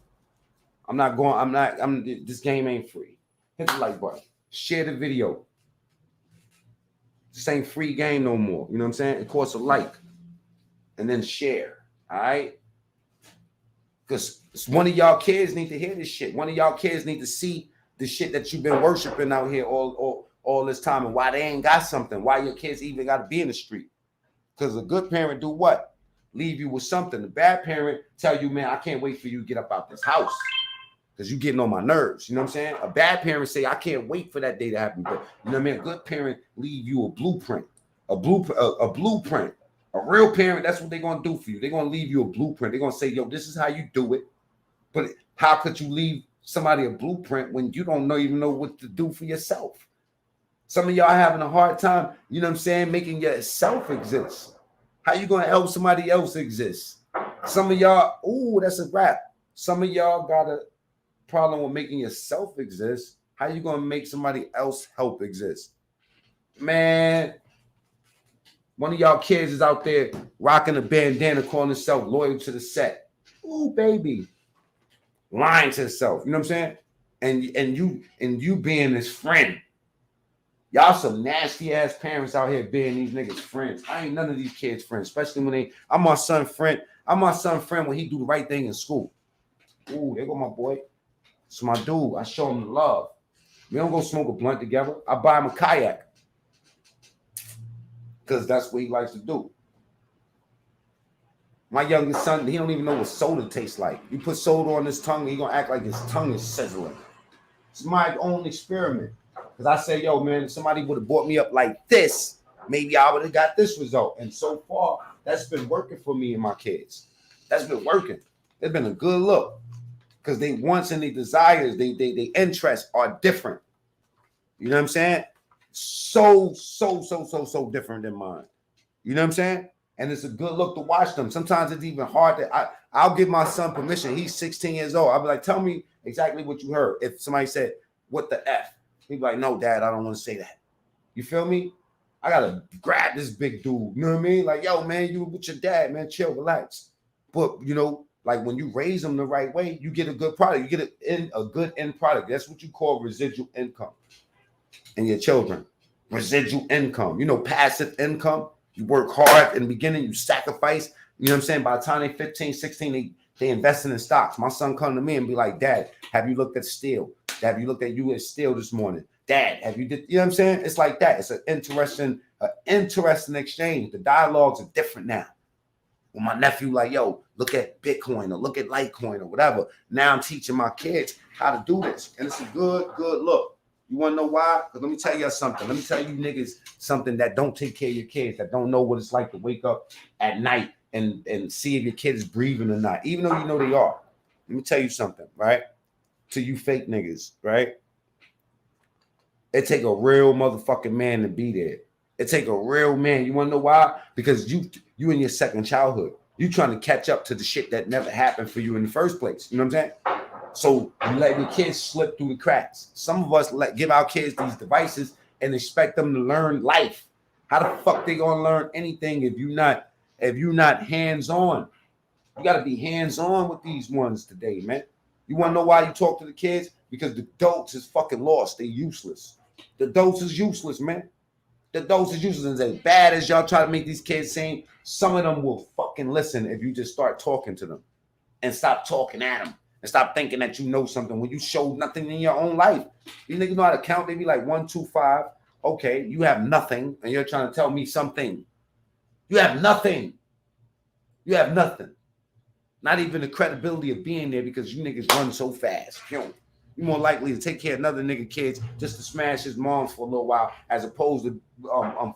This game ain't free. Hit the like button. Share the video. This ain't free game no more. You know what I'm saying? It costs a like. And then share. All right? Because one of y'all kids need to hear this shit. One of y'all kids need to see the shit that you've been worshiping out here all this time and why they ain't got something. Why your kids even got to be in the street. Because a good parent do what? Leave you with something. The bad parent tell you, man, I can't wait for you to get up out this house. Because you're getting on my nerves. You know what I'm saying? A bad parent say, I can't wait for that day to happen. But you know what I mean? A good parent leave you a blueprint. A blueprint. A real parent, that's what they're going to do for you. They're going to leave you a blueprint. They're going to say, yo, this is how you do it. But how could you leave somebody a blueprint when you don't even know what to do for yourself? Some of y'all having a hard time, you know what I'm saying, making yourself exist. How you going to help somebody else exist? Some of y'all, ooh, that's a wrap. Some of y'all got a problem with making yourself exist. How you going to make somebody else help exist? Man, one of y'all kids is out there rocking a bandana, calling himself loyal to the set. Ooh, baby. Lying to himself. You know what I'm saying? And you being his friend. Y'all some nasty ass parents out here being these niggas friends. I ain't none of these kids friends, especially when I'm my son's friend. I'm my son's friend when he do the right thing in school. Ooh, there go my boy. It's my dude. I show him the love. We don't go smoke a blunt together. I buy him a kayak. Because that's what he likes to do. My youngest son, he don't even know what soda tastes like. You put soda on his tongue, he gonna act like his tongue is sizzling. It's my own experiment. Because I say, yo, man, if somebody would have brought me up like this, maybe I would have got this result. And so far, that's been working for me and my kids. That's been working. It's been a good look. Because they wants and they desires, they interests are different. You know what I'm saying? So different than mine. You know what I'm saying? And it's a good look to watch them. Sometimes it's even hard to, I'll give my son permission. He's 16 years old. I'll be like, tell me exactly what you heard. If somebody said, what the F? He'd be like, no, Dad, I don't want to say that. You feel me? I got to grab this big dude. You know what I mean? Like, yo, man, you with your dad, man, chill, relax. But, you know, like when you raise them the right way, you get a good product. You get a good end product. That's what you call residual income in your children. Residual income. You know, passive income. You work hard in the beginning, you sacrifice. You know what I'm saying? By the time they 15, 16, they investing in stocks. My son come to me and be like, Dad, have you looked at steel? Have you looked at U.S. Steel this morning? Dad, have you did? You know what I'm saying? It's like that. It's an interesting exchange. The dialogues are different now. When my nephew like, yo, look at Bitcoin or look at Litecoin or whatever. Now I'm teaching my kids how to do this. And it's a good look. You want to know why? Because let me tell you something. Let me tell you niggas something that don't take care of your kids, that don't know what it's like to wake up at night and see if your kid is breathing or not, even though you know they are. Let me tell you something, right? To you fake niggas, right? It take a real motherfucking man to be there. It take a real man. You want to know why? Because you in your second childhood. You trying to catch up to the shit that never happened for you in the first place. You know what I'm saying? So you let your kids slip through the cracks. Some of us give our kids these devices and expect them to learn life. How the fuck they gonna learn anything if you're not hands-on? You gotta be hands-on with these ones today, man. You wanna know why you talk to the kids? because the adults is fucking lost. They useless. The adults is useless, man. The adults is useless. And as bad as y'all try to make these kids seem, some of them will fucking listen if you just start talking to them and stop talking at them and stop thinking that you know something when you showed nothing in your own life. These niggas know how to count. They be like 1, 2, 5. Okay, you have nothing, and you're trying to tell me something. You have nothing. You have nothing. Not even the credibility of being there because you niggas run so fast. You're more likely to take care of another nigga kids just to smash his moms for a little while as opposed to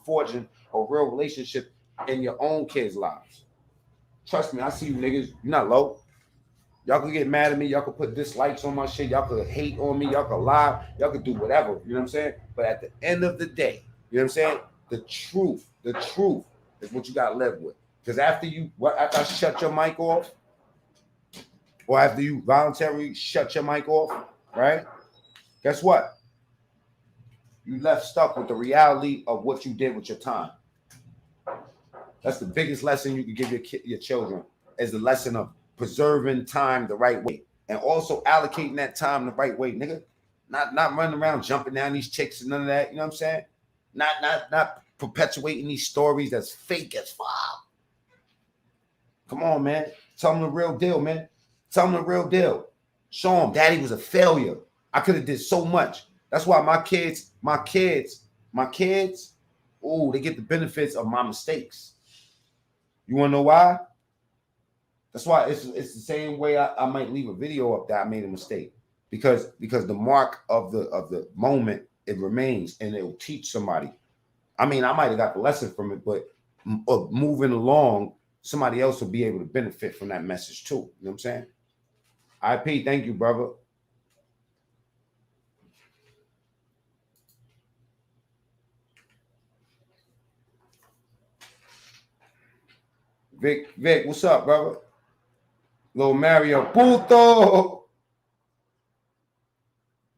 forging a real relationship in your own kids' lives. Trust me, I see you niggas. You're not low. Y'all can get mad at me. Y'all can put dislikes on my shit. Y'all can hate on me. Y'all can lie. Y'all can do whatever. You know what I'm saying? But at the end of the day, you know what I'm saying? The truth is what you got to live with. Because after I shut your mic off, or after you voluntarily shut your mic off, right? Guess what? You left stuck with the reality of what you did with your time. That's the biggest lesson you can give your children, is the lesson of preserving time the right way and also allocating that time the right way, nigga. Not running around jumping down these chicks and none of that. You know what I'm saying? Not perpetuating these stories that's fake as fuck. Come on, man. Tell them the real deal, man. Tell them the real deal. Show them daddy was a failure. I could have did so much. That's why my kids, oh, they get the benefits of my mistakes. You want to know why? That's why it's the same way I might leave a video up that I made a mistake. Because the mark of the moment, it remains and it will teach somebody. I mean, I might have got the lesson from it, but moving along, somebody else will be able to benefit from that message too. You know what I'm saying? IP, thank you, brother. Vic, what's up, brother? Little Mario Puto.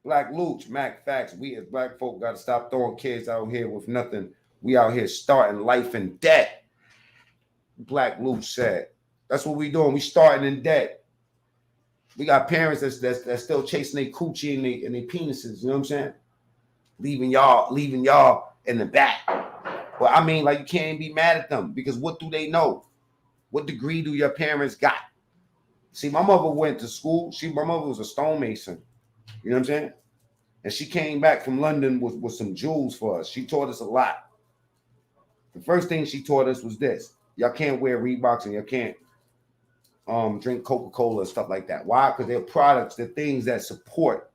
Black Luch, Mac Facts. We as black folk got to stop throwing kids out here with nothing. We out here starting life in debt. Black Luch said. That's what we doing. We starting in debt. We got parents that's still chasing their coochie and their penises. You know what I'm saying? Leaving y'all in the back. Well, I mean, like, you can't be mad at them because what do they know? What degree do your parents got? See, my mother went to school. My mother was a stonemason. You know what I'm saying? And she came back from London with some jewels for us. She taught us a lot. The first thing she taught us was this. Y'all can't wear Reeboks and y'all can't drink Coca-Cola and stuff like that. Why? Because they're products, they're things that support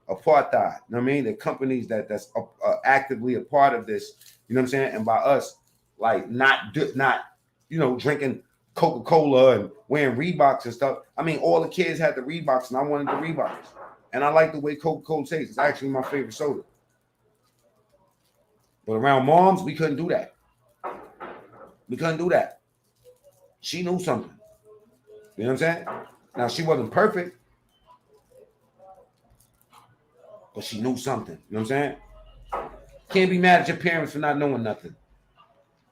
apartheid. You know what I mean? They're companies that's actively a part of this. You know what I'm saying? And by us, like, not drinking Coca-Cola and wearing Reeboks and stuff. I mean, all the kids had the Reeboks and I wanted the Reeboks. And I like the way Coca-Cola tastes. It's actually my favorite soda. But around moms, we couldn't do that. We couldn't do that. She knew something. You know what I'm saying? Now, she wasn't perfect, but she knew something. You know what I'm saying? Can't be mad at your parents for not knowing nothing.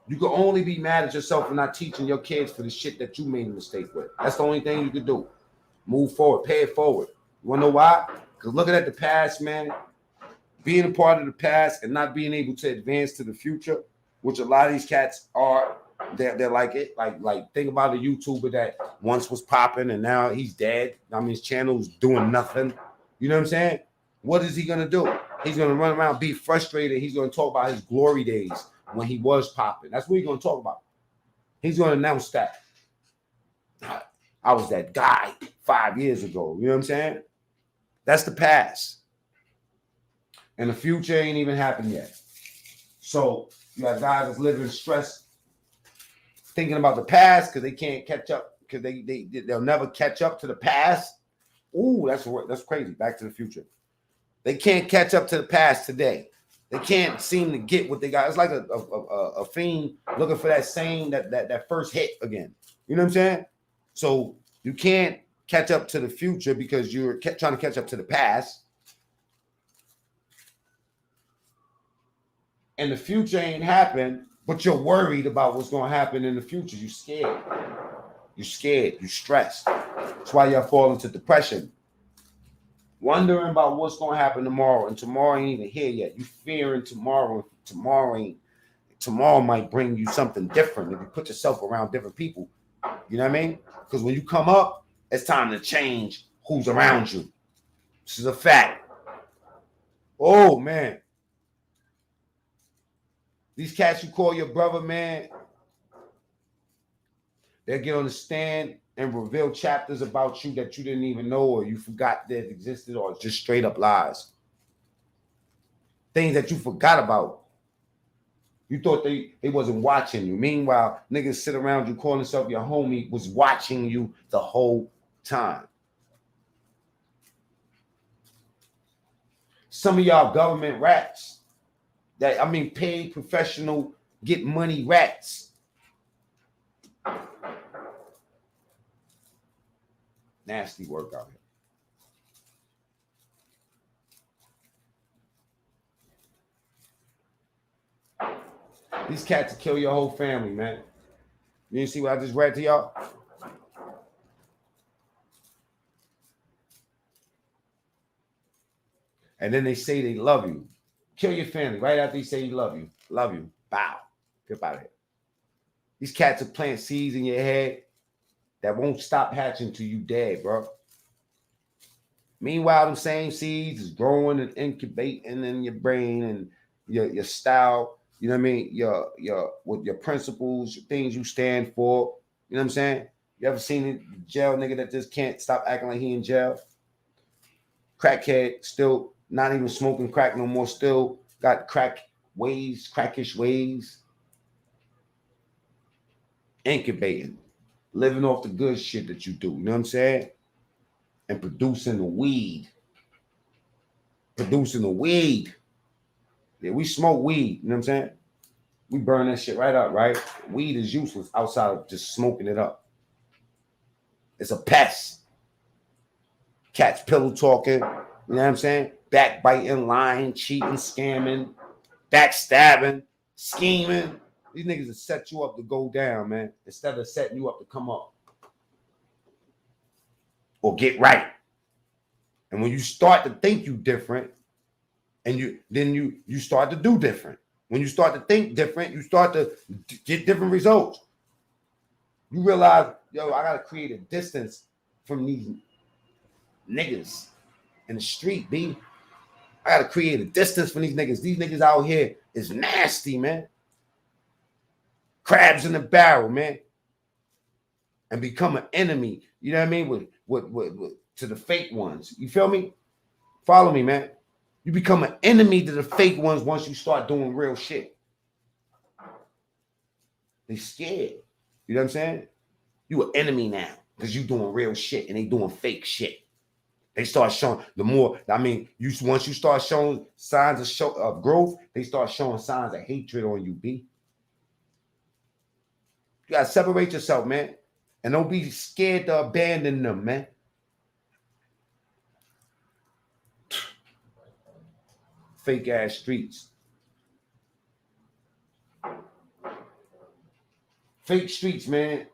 You can only be mad at yourself for not teaching your kids for the shit that you made a mistake with. That's the only thing you can do. Move forward. Pay it forward. You want to know why? Because looking at the past, man, being a part of the past and not being able to advance to the future, which a lot of these cats are, they're like it. Like think about a YouTuber that once was popping and now he's dead. I mean, his channel's doing nothing. You know what I'm saying? What is he going to do? He's going to run around, be frustrated. He's going to talk about his glory days when he was popping. That's what he's going to talk about. He's going to announce that. I was that guy 5 years ago. You know what I'm saying? That's the past. And the future ain't even happened yet. So you got guys that's living stressed, thinking about the past because they can't catch up, because they'll never catch up to the past. Ooh, that's crazy. Back to the Future. They can't catch up to the past today. They can't seem to get what they got. It's like a fiend looking for that first hit again. You know what I'm saying? So you can't catch up to the future because you're trying to catch up to the past. And the future ain't happened, but you're worried about what's going to happen in the future. You're scared. You're scared. You're stressed. That's why y'all fall into depression. wondering about what's gonna happen tomorrow, and tomorrow ain't even here yet. You fearing tomorrow. Tomorrow might bring you something different if you put yourself around different people. You know what I mean? Because when you come up, it's time to change who's around you. This is a fact. Oh man. These cats you call your brother, man, they'll get on the stand and reveal chapters about you that you didn't even know or you forgot that existed, or just straight up lies. Things that you forgot about. You thought they wasn't watching you. Meanwhile, niggas sit around you calling themselves your homie was watching you the whole time. Some of y'all government rats. Paid professional, get money rats. Nasty work out here. These cats will kill your whole family, man. You didn't see what I just read to y'all? And then they say they love you. Kill your family right after you say you love you. Love you. Bow. Get out of here. These cats will plant seeds in your head that won't stop hatching till you dead, bro. Meanwhile, them same seeds is growing and incubating in your brain and your style. You know what I mean? Your principles, your things you stand for. You know what I'm saying? You ever seen a jail nigga that just can't stop acting like he in jail? Crackhead, still not even smoking crack no more, still got crackish ways. Incubating, living off the good shit that you do, you know what I'm saying? And producing the weed. Yeah, we smoke weed, you know what I'm saying? We burn that shit right up, right? Weed is useless outside of just smoking it up. It's a pest. Cats pillow talking, you know what I'm saying? Backbiting, lying, cheating, scamming, backstabbing, scheming. These niggas will set you up to go down, man, instead of setting you up to come up or get right. And when you start to think you different, and you start to do different. When you start to think different, you start to get different results. You realize, yo, I gotta create a distance from these niggas in the street, B. I gotta create a distance from these niggas. These niggas out here is nasty, man. Crabs in the barrel, man. And become an enemy, you know what I mean, with to the fake ones. You feel me? Follow me, man. You become an enemy to the fake ones once you start doing real shit. They scared. You know what I'm saying? You an enemy now because you doing real shit and they doing fake shit. They start showing once you start showing signs of growth, they start showing signs of hatred on you, B. You gotta separate yourself, man. And don't be scared to abandon them, man. Fake ass streets. Fake streets, man.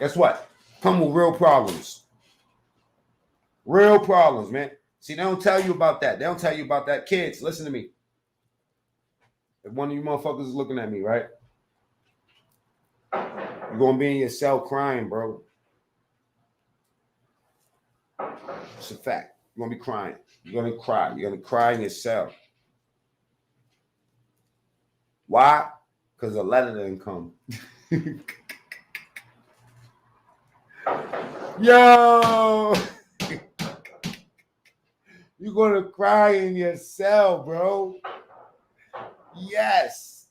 Guess what? Come with real problems. Real problems, man. See, they don't tell you about that. They don't tell you about that. Kids, listen to me. If one of you motherfuckers is looking at me, right? You're going to be in your cell crying, bro. It's a fact. You're going to be crying. You're going to cry. You're going to cry in your cell. Why? Because a letter didn't come. Yo! You're going to cry in your cell, bro. Yes.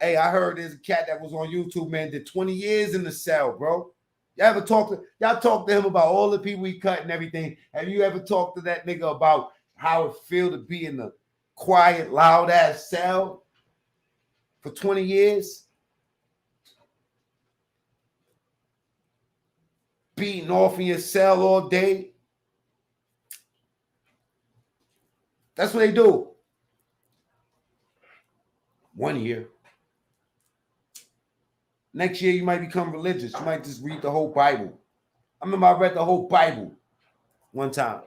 Hey, I heard there's a cat that was on YouTube, man, did 20 years in the cell, bro. Y'all talk to him about all the people he cut and everything. Have you ever talked to that nigga about how it feel to be in the quiet, loud ass cell for 20 years? Beating off in your cell all day. That's what they do. 1 year. Next year, you might become religious. You might just read the whole Bible. I remember I read the whole Bible one time.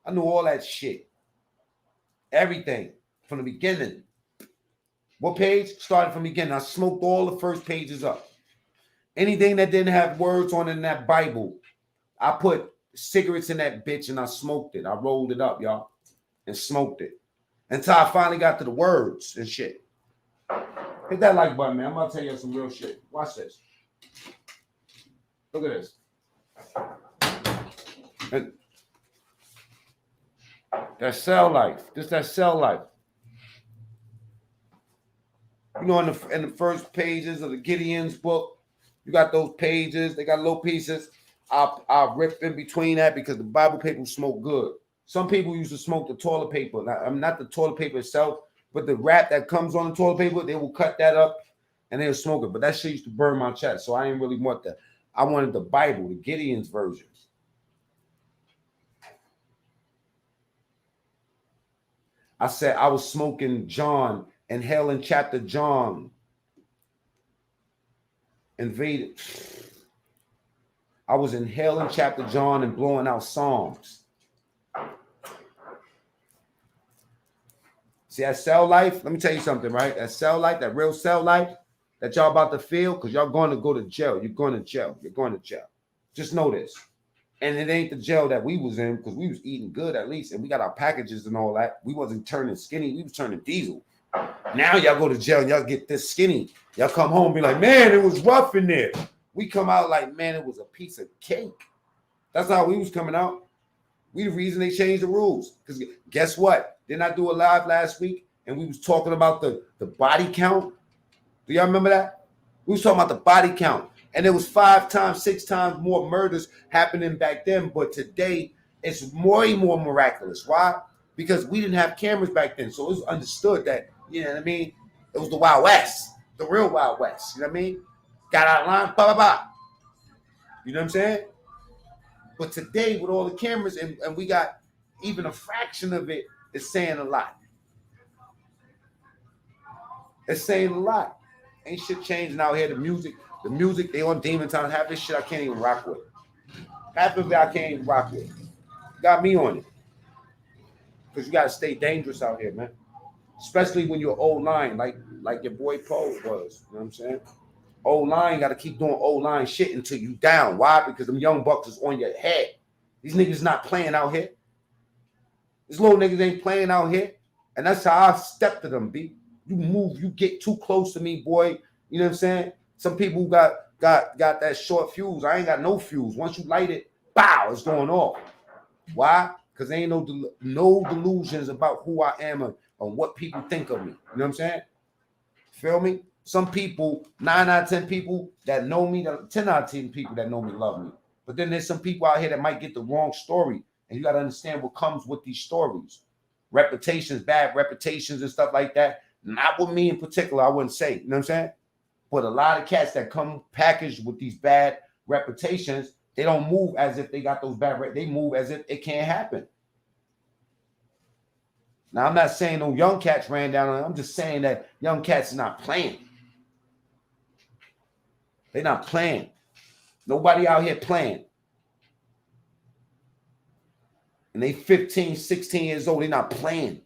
I knew all that shit. Everything from the beginning. What page? Started from the beginning. I smoked all the first pages up. Anything that didn't have words on in that Bible, I put cigarettes in that bitch and I smoked it. I rolled it up, y'all, and smoked it until I finally got to the words and shit. Hit that like button, man. I'm about to tell you some real shit. Watch this. Look at this. And that cell life. This that cell life. You know, in the first pages of the Gideon's book, you got those pages. They got little pieces. I'll rip in between that because the Bible paper smoke good. Some people used to smoke the toilet paper. I'm not the toilet paper itself, but the wrap that comes on the toilet paper, they will cut that up and they'll smoke it. But that shit used to burn my chest, so I didn't really want that. I wanted the Bible, the Gideon's versions. I said I was smoking John, inhaling chapter John. Invaded. I was inhaling chapter John and blowing out Psalms. See that cell life? Let me tell you something, right? That cell life, that real cell life that y'all about to feel, because y'all going to go to jail. You're going to jail. You're going to jail. Just know this. And it ain't the jail that we was in, because we was eating good at least, and we got our packages and all that. We wasn't turning skinny. We was turning diesel. Now y'all go to jail and y'all get this skinny. Y'all come home and be like, man, it was rough in there. We come out like, man, it was a piece of cake. That's how we was coming out. We the reason they changed the rules. Because guess what? Didn't I do a live last week? And we was talking about the body count. Do y'all remember that? We was talking about the body count. And there was 5 times, 6 times more murders happening back then. But today, it's way more miraculous. Why? Because we didn't have cameras back then. So it was understood that, you know what I mean? It was the Wild West. The real Wild West. You know what I mean? Got out of line, blah, blah, blah. You know what I'm saying? But today, with all the cameras, and we got even a fraction of it, is saying a lot. It's saying a lot. Ain't shit changing out here. The music, they on Demon Time. Half this shit I can't even rock with. Half of it I can't even rock with. Got me on it. Because you got to stay dangerous out here, man. Especially when you're old line, like your boy Poe was. You know what I'm saying? Old line, got to keep doing old line shit until you down. Why? Because them young bucks is on your head. These niggas not playing out here. These little niggas ain't playing out here. And that's how I step to them, B. You move, you get too close to me, boy. You know what I'm saying? Some people got that short fuse. I ain't got no fuse. Once you light it, bow, it's going off. Why? Because there ain't no delusions about who I am or what people think of me. You know what I'm saying? Feel me? Some people, 9 out of 10 people that know me, 10 out of 10 people that know me love me. But then there's some people out here that might get the wrong story. And you got to understand what comes with these stories. Reputations, bad reputations and stuff like that. Not with me in particular, I wouldn't say. You know what I'm saying? But a lot of cats that come packaged with these bad reputations, they don't move as if they got those bad they move as if it can't happen. Now, I'm not saying no young cats ran down on them. I'm just saying that young cats are not playing. They're not playing. Nobody out here playing. And they 15, 16 years old, they're not playing.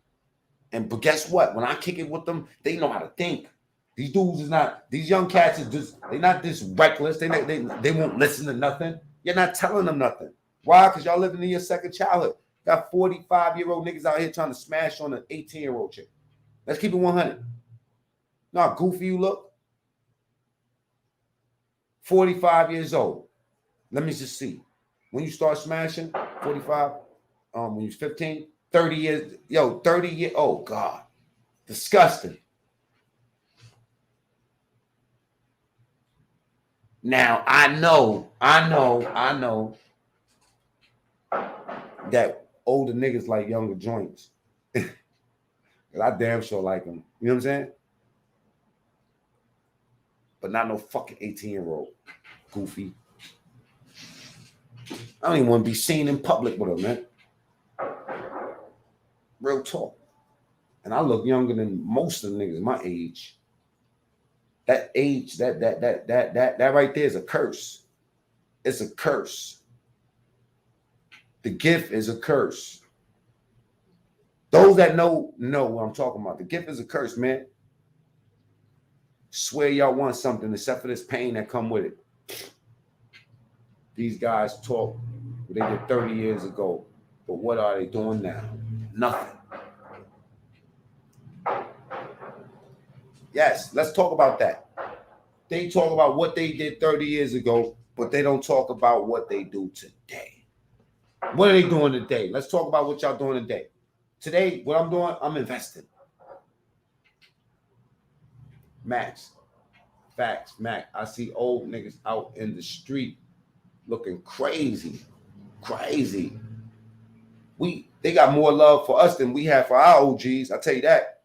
But guess what? When I kick it with them, they know how to think. These dudes is not, these young cats are just, they're not this reckless. They won't listen to nothing. You're not telling them nothing. Why? Because y'all living in your second childhood. Got 45-year-old niggas out here trying to smash on an 18-year-old chick. Let's keep it 100. Know how goofy you look? 45 years old. Let me just see. When you start smashing, 45, when you're 15, 30 years, 30 years, oh God. Disgusting. Now, I know that older niggas like younger joints. Because I damn sure like them. You know what I'm saying? But not no fucking 18-year-old. Goofy. I don't even want to be seen in public with them, man. Real talk. And I look younger than most of the niggas my age. That age, that right there is a curse. It's a curse. The gift is a curse. Those that know what I'm talking about. The gift is a curse, man. Swear y'all want something except for this pain that come with it. These guys talk what they did 30 years ago, but what are they doing now? Nothing. Yes, let's talk about that. They talk about what they did 30 years ago, but they don't talk about what they do today. What are they doing today? Let's talk about what y'all doing today. Today, what I'm doing, I'm investing. Max. Facts, Mac. I see old niggas out in the street looking crazy. Crazy. They got more love for us than we have for our OGs. I tell you that.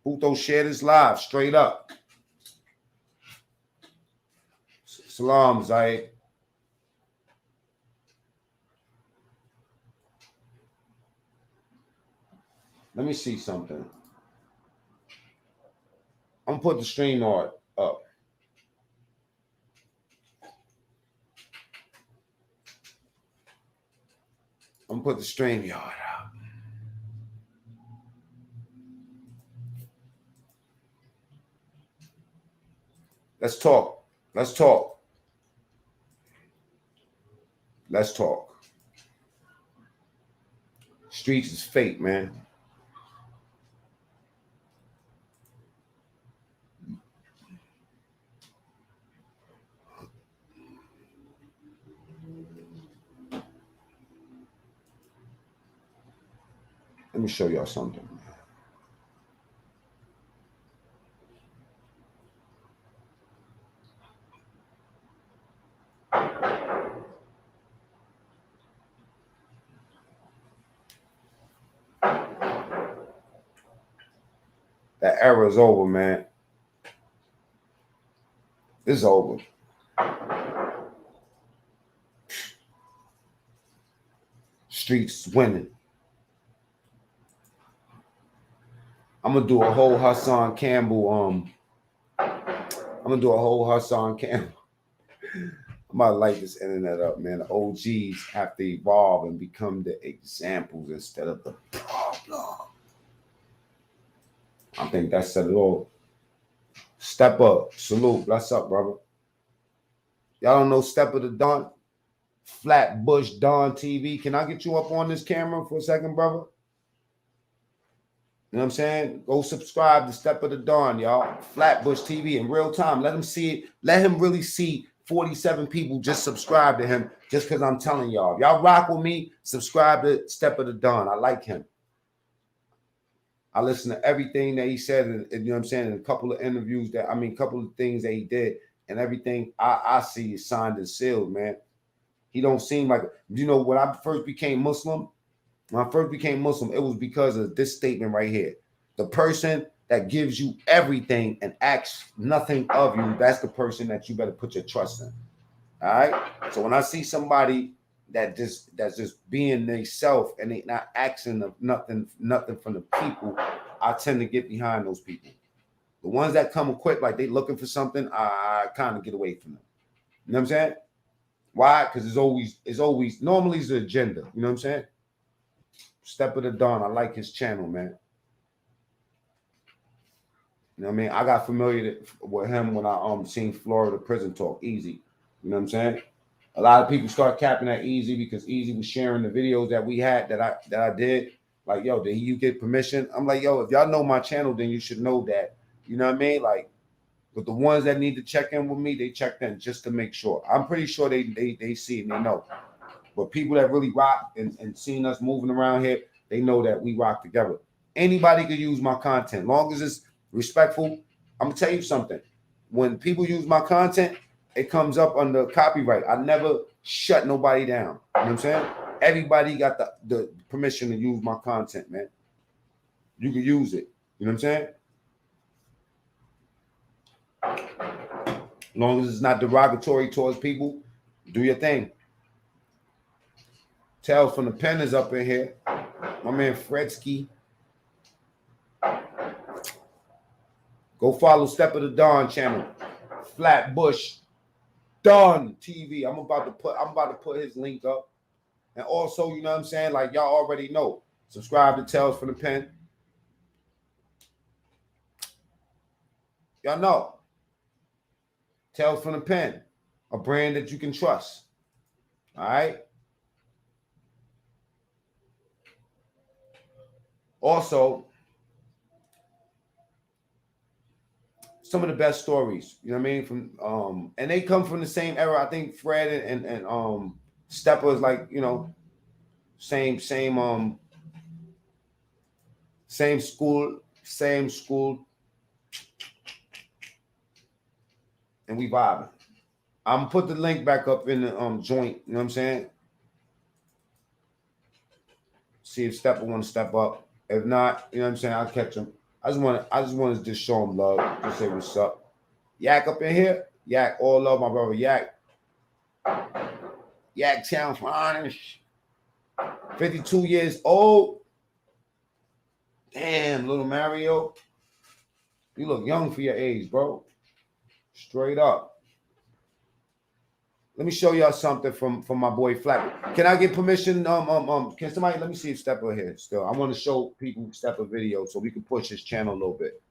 Puto share this live straight up. Salam, Zayed. Let me see something. I'm gonna put the stream art up. I'm gonna put the stream yard out. Let's talk. Let's talk. Let's talk. Streets is fake, man. Let me show y'all something. That era is over, man. It's over. Streets winning. I'm gonna do a whole Hassan Campbell. I'm gonna do a whole Hassan Campbell. I'm about to light this internet up, man. The OGs have to evolve and become the examples instead of the problem. I think that said it all. Step up, salute. Bless up, brother. Y'all don't know Step of the Dawn? Flatbush Dawn TV. Can I get you up on this camera for a second, brother? You know what I'm saying? Go subscribe to Step of the Dawn, y'all. Flatbush TV in real time. Let him see it. Let him really see 47 people just subscribe to him just because I'm telling y'all. If y'all rock with me, subscribe to Step of the Dawn. I like him. I listen to everything that he said, and you know what I'm saying, in a couple of interviews a couple of things that he did, and everything I see is signed and sealed, man. He don't seem like, you know, when I first became Muslim, it was because of this statement right here. The person that gives you everything and asks nothing of you, that's the person that you better put your trust in. All right? So when I see somebody that's just being themselves and they not asking of nothing from the people, I tend to get behind those people. The ones that come equipped like they looking for something, I kind of get away from them. You know what I'm saying? Why? Because it's always normally it's the agenda. You know what I'm saying? Step of the Dawn. I like his channel, man. You know what I mean? I got familiar with him when I seen Florida Prison Talk. Easy. You know what I'm saying? A lot of people start capping at Easy because Easy was sharing the videos that we had that I did. Like, yo, did you get permission? I'm like, yo, if y'all know my channel, then you should know that. You know what I mean? Like, but the ones that need to check in with me, they checked in just to make sure. I'm pretty sure they see and they know. But people that really rock and seeing us moving around here, they know that we rock together. Anybody could use my content. Long as it's respectful, I'm going to tell you something. When people use my content, it comes up under copyright. I never shut nobody down. You know what I'm saying? Everybody got the permission to use my content, man. You can use it. You know what I'm saying? As long as it's not derogatory towards people, do your thing. Tales from the Pen is up in here. My man Fredsky. Go follow Step of the Dawn channel. Flatbush Dawn TV. I'm about to put his link up. And also, you know what I'm saying? Like y'all already know. Subscribe to Tales from the Pen. Y'all know. Tales from the Pen, a brand that you can trust. All right. Also, some of the best stories, you know what I mean? From and they come from the same era. I think Fred and Stepper is like, you know, same school. And we vibing. I'm gonna put the link back up in the joint, you know what I'm saying? See if Stepper want to step up. If not, you know what I'm saying, I'll catch him. I just want to just show him love. Just say what's up. Yak up in here. Yak, all love, my brother. Yak. Yak Town Finest. 52 years old. Damn, little Mario. You look young for your age, bro. Straight up. Let me show y'all something from my boy Flappy. Can I get permission? Can somebody let me see if Stepper here still? I want to show people Stepper video so we can push his channel a little bit.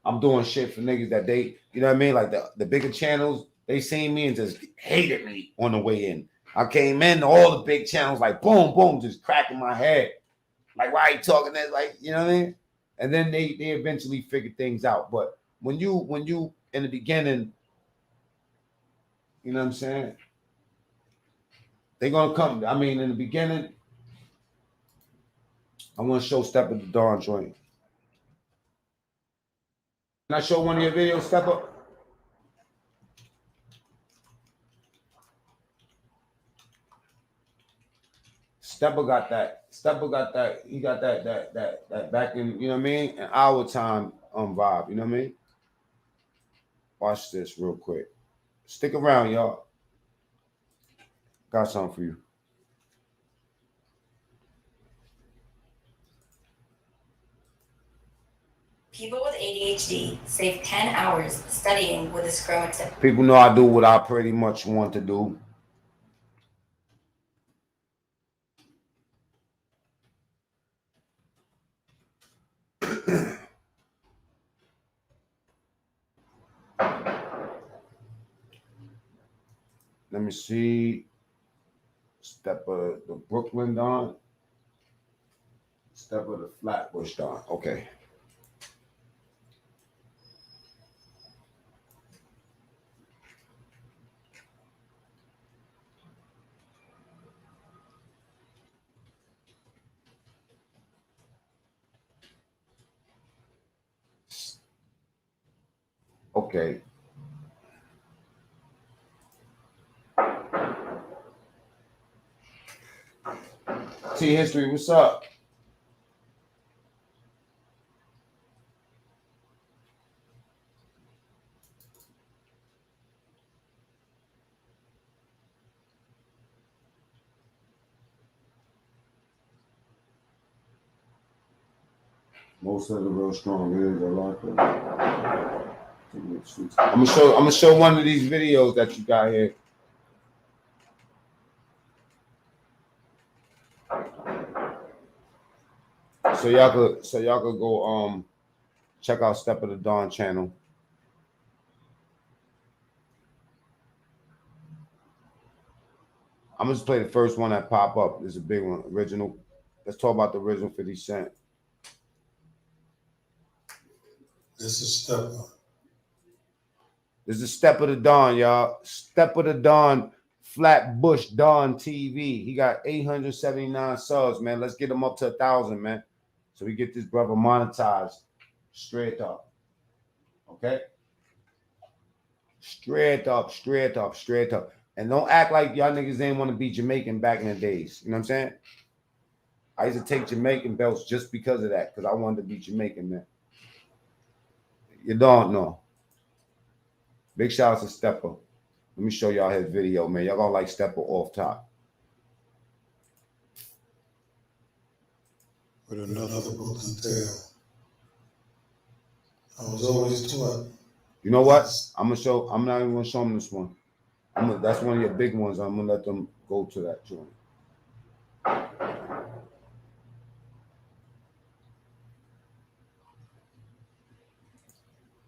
I'm doing shit for niggas that they, you know what I mean? Like the bigger channels, they seen me and just hated me on the way in. I came in, all the big channels, like boom, boom, just cracking my head. Like, why are you talking that? Like, you know what I mean? And then they eventually figured things out. But when you in the beginning, you know what I'm saying? They're gonna come. I mean, in the beginning, I want to show Stepper the Dawn joint. Can I show one of your videos, Stepper? Stepper got that. Stepper got that. He got that back in, you know what I mean? In our time vibe, you know what I mean? Watch this real quick. Stick around, y'all. Got something for you. People with ADHD save 10 hours studying with a scrum tip. People know I do what I pretty much want to do. Let me see. Stepper the Brooklyn Dawn. Stepper the Flatbush Dawn. Okay. Okay. T History, what's up? Most of the real strong videos are like that. I'm gonna show one of these videos that you got here. So y'all could go check out Step of the Dawn channel. I'm gonna just play the first one that pop up. This is a big one, original. Let's talk about the original 50 Cent. This is Stepper. This is Step of the Dawn, y'all. Step of the Dawn, Flatbush Dawn TV. He got 879 subs, man. Let's get him up to 1,000, man. So we get this brother monetized straight up. Okay? Straight up, straight up, straight up. And don't act like y'all niggas didn't want to be Jamaican back in the days. You know what I'm saying? I used to take Jamaican belts just because of that, because I wanted to be Jamaican, man. You don't know. Big shout out to Stepper. Let me show y'all his video, man. Y'all gonna like Stepper off top. With another Brooklyn tale. I was always taught. You know what? I'm not even gonna show him this one. That's one of your big ones. I'm gonna let them go to that joint.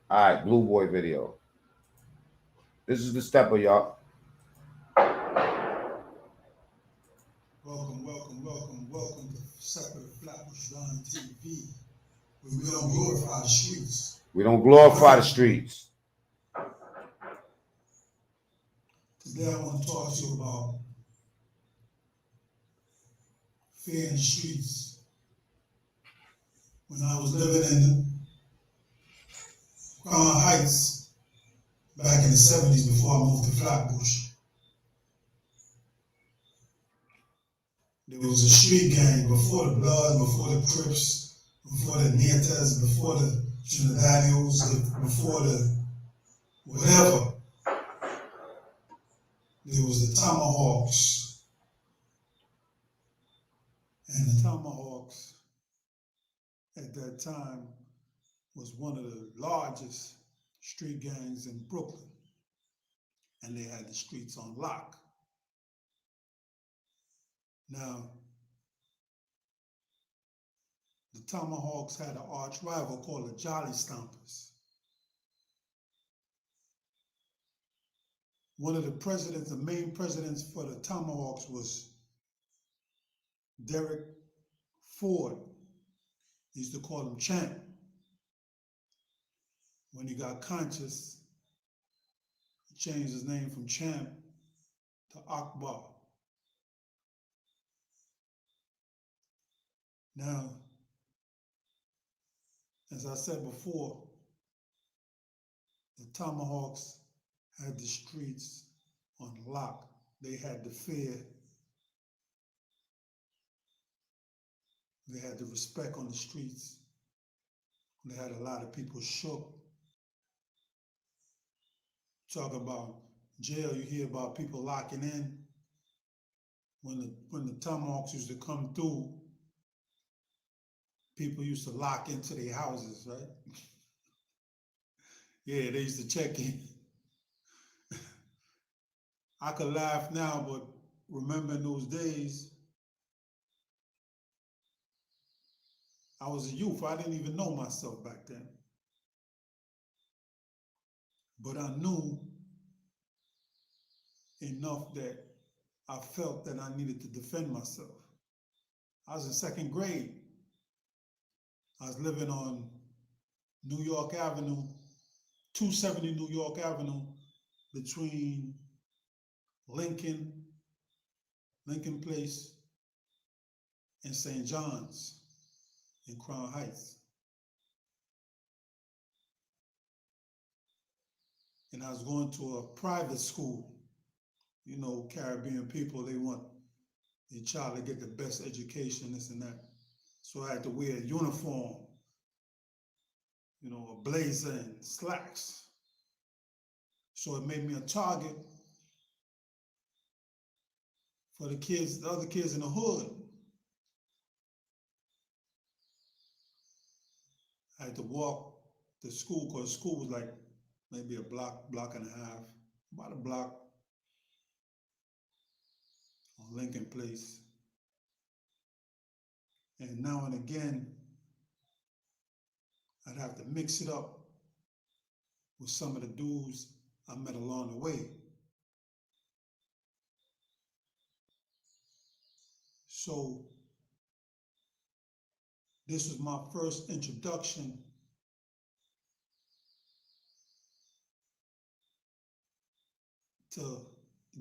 All right, Blue Boy video. This is the stepper, y'all. Welcome to Separate Flatbush Line TV, where we don't glorify the streets. We don't glorify the streets. Today I want to talk to you about fear in the streets. When I was living in Crown Heights back in the 70s before I moved to Flatbush, there was a street gang before the Bloods, before the Crips, before the Nietas, before the Trinidadios, before the whatever. There was the Tomahawks. And the Tomahawks at that time was one of the largest street gangs in Brooklyn. And they had the streets on lock. Now, the Tomahawks had an arch rival called the Jolly Stompers. One of the presidents, the main presidents for the Tomahawks was Derek Ford. They used to call him Champ. When he got conscious, he changed his name from Champ to Akbar. Now, as I said before, the Tomahawks had the streets on lock. They had the fear. They had the respect on the streets. They had a lot of people shook. Talk about jail, you hear about people locking in. When the Tomahawks used to come through, people used to lock into their houses, right? Yeah, they used to check in. I could laugh now, but remember in those days, I was a youth. I didn't even know myself back then. But I knew enough that I felt that I needed to defend myself. I was in second grade. I was living on New York Avenue, 270 New York Avenue, between Lincoln Place, and St. John's in Crown Heights. And I was going to a private school. You know, Caribbean people, they want their child to get the best education, this and that. So I had to wear a uniform, you know, a blazer and slacks. So it made me a target for the kids, the other kids in the hood. I had to walk to school because school was like maybe a block and a half, about a block on Lincoln Place. And now and again, I'd have to mix it up with some of the dudes I met along the way. So this was my first introduction to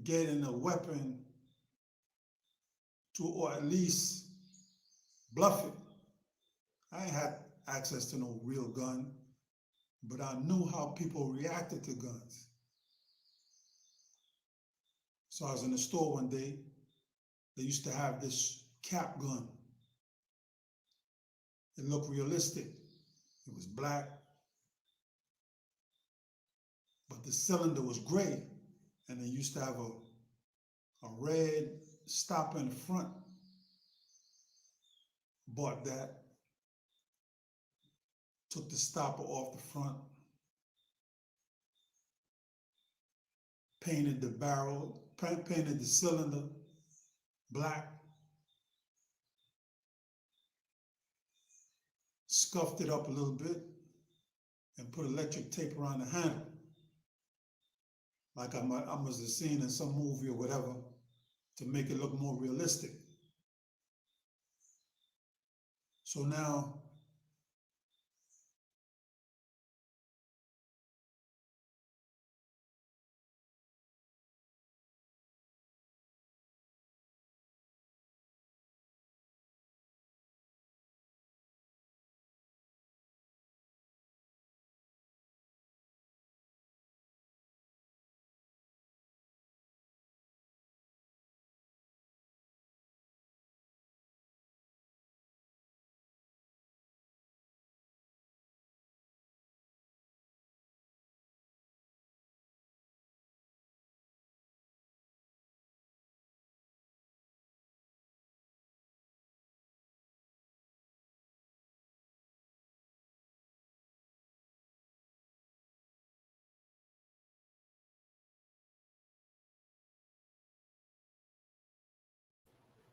getting a weapon to, or at least bluff it. I ain't had access to no real gun, but I knew how people reacted to guns. So I was in the store one day. They used to have this cap gun. It looked realistic. It was black, but the cylinder was gray, and they used to have a red stopper in the front. Bought that, took the stopper off the front, painted the barrel, painted the cylinder black, scuffed it up a little bit, and put electric tape around the handle, like I must have seen in some movie or whatever, to make it look more realistic. So now,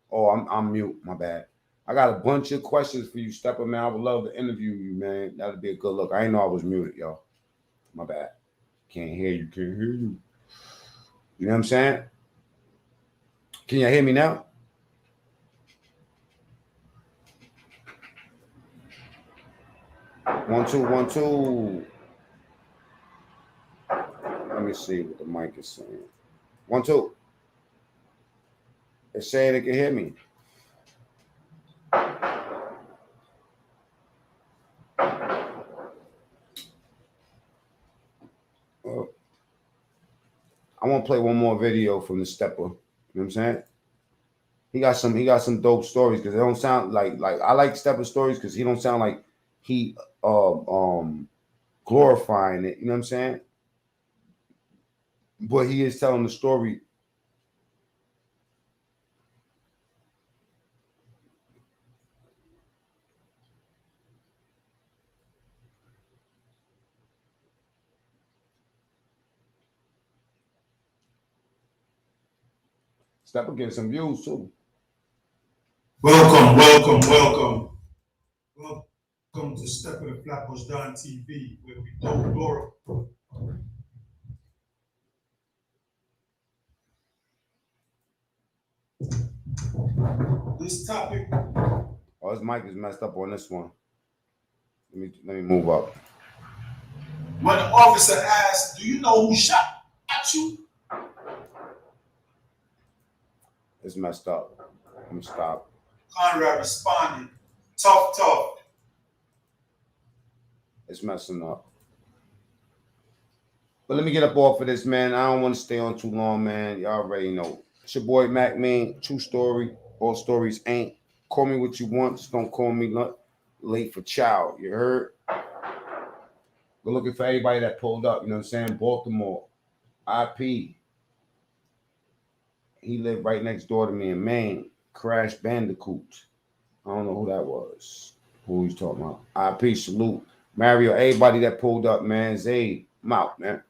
Oh, I'm mute. My bad. I got a bunch of questions for you, Stepper, man. I would love to interview you, man. That'd be a good look. I didn't know I was muted, y'all. My bad. Can't hear you. Can't hear you. You know what I'm saying? Can you hear me now? One, two, 1, 2. Let me see what the mic is saying. 1, 2. It's saying it can hear me. I want to play one more video from the Stepper. You know what I'm saying? He got some dope stories because they don't sound like I like Stepper stories because he don't sound like he glorifying it. You know what I'm saying? But he is telling the story. Stepper getting some views too. Welcome to Stepper and Flatbush Don TV, where we don't glorify. This topic. Oh, his mic is messed up on this one. Let me move up. When the officer asked, "Do you know who shot you?" It's messed up. I'm gonna stop. Conrad responded, "Tough." It's messing up. But let me get up off of this, man. I don't want to stay on too long, man. Y'all already know. It's your boy MacMeanTrueStory. All stories ain't. Call me what you want. Just don't call me late for child. You heard? We're looking for everybody that pulled up. You know what I'm saying? Baltimore. IP. He lived right next door to me in Maine. Crash Bandicoot. I don't know who that was. Who he's talking about. IP salute. Mario, everybody that pulled up, man. Zay, I'm out, man.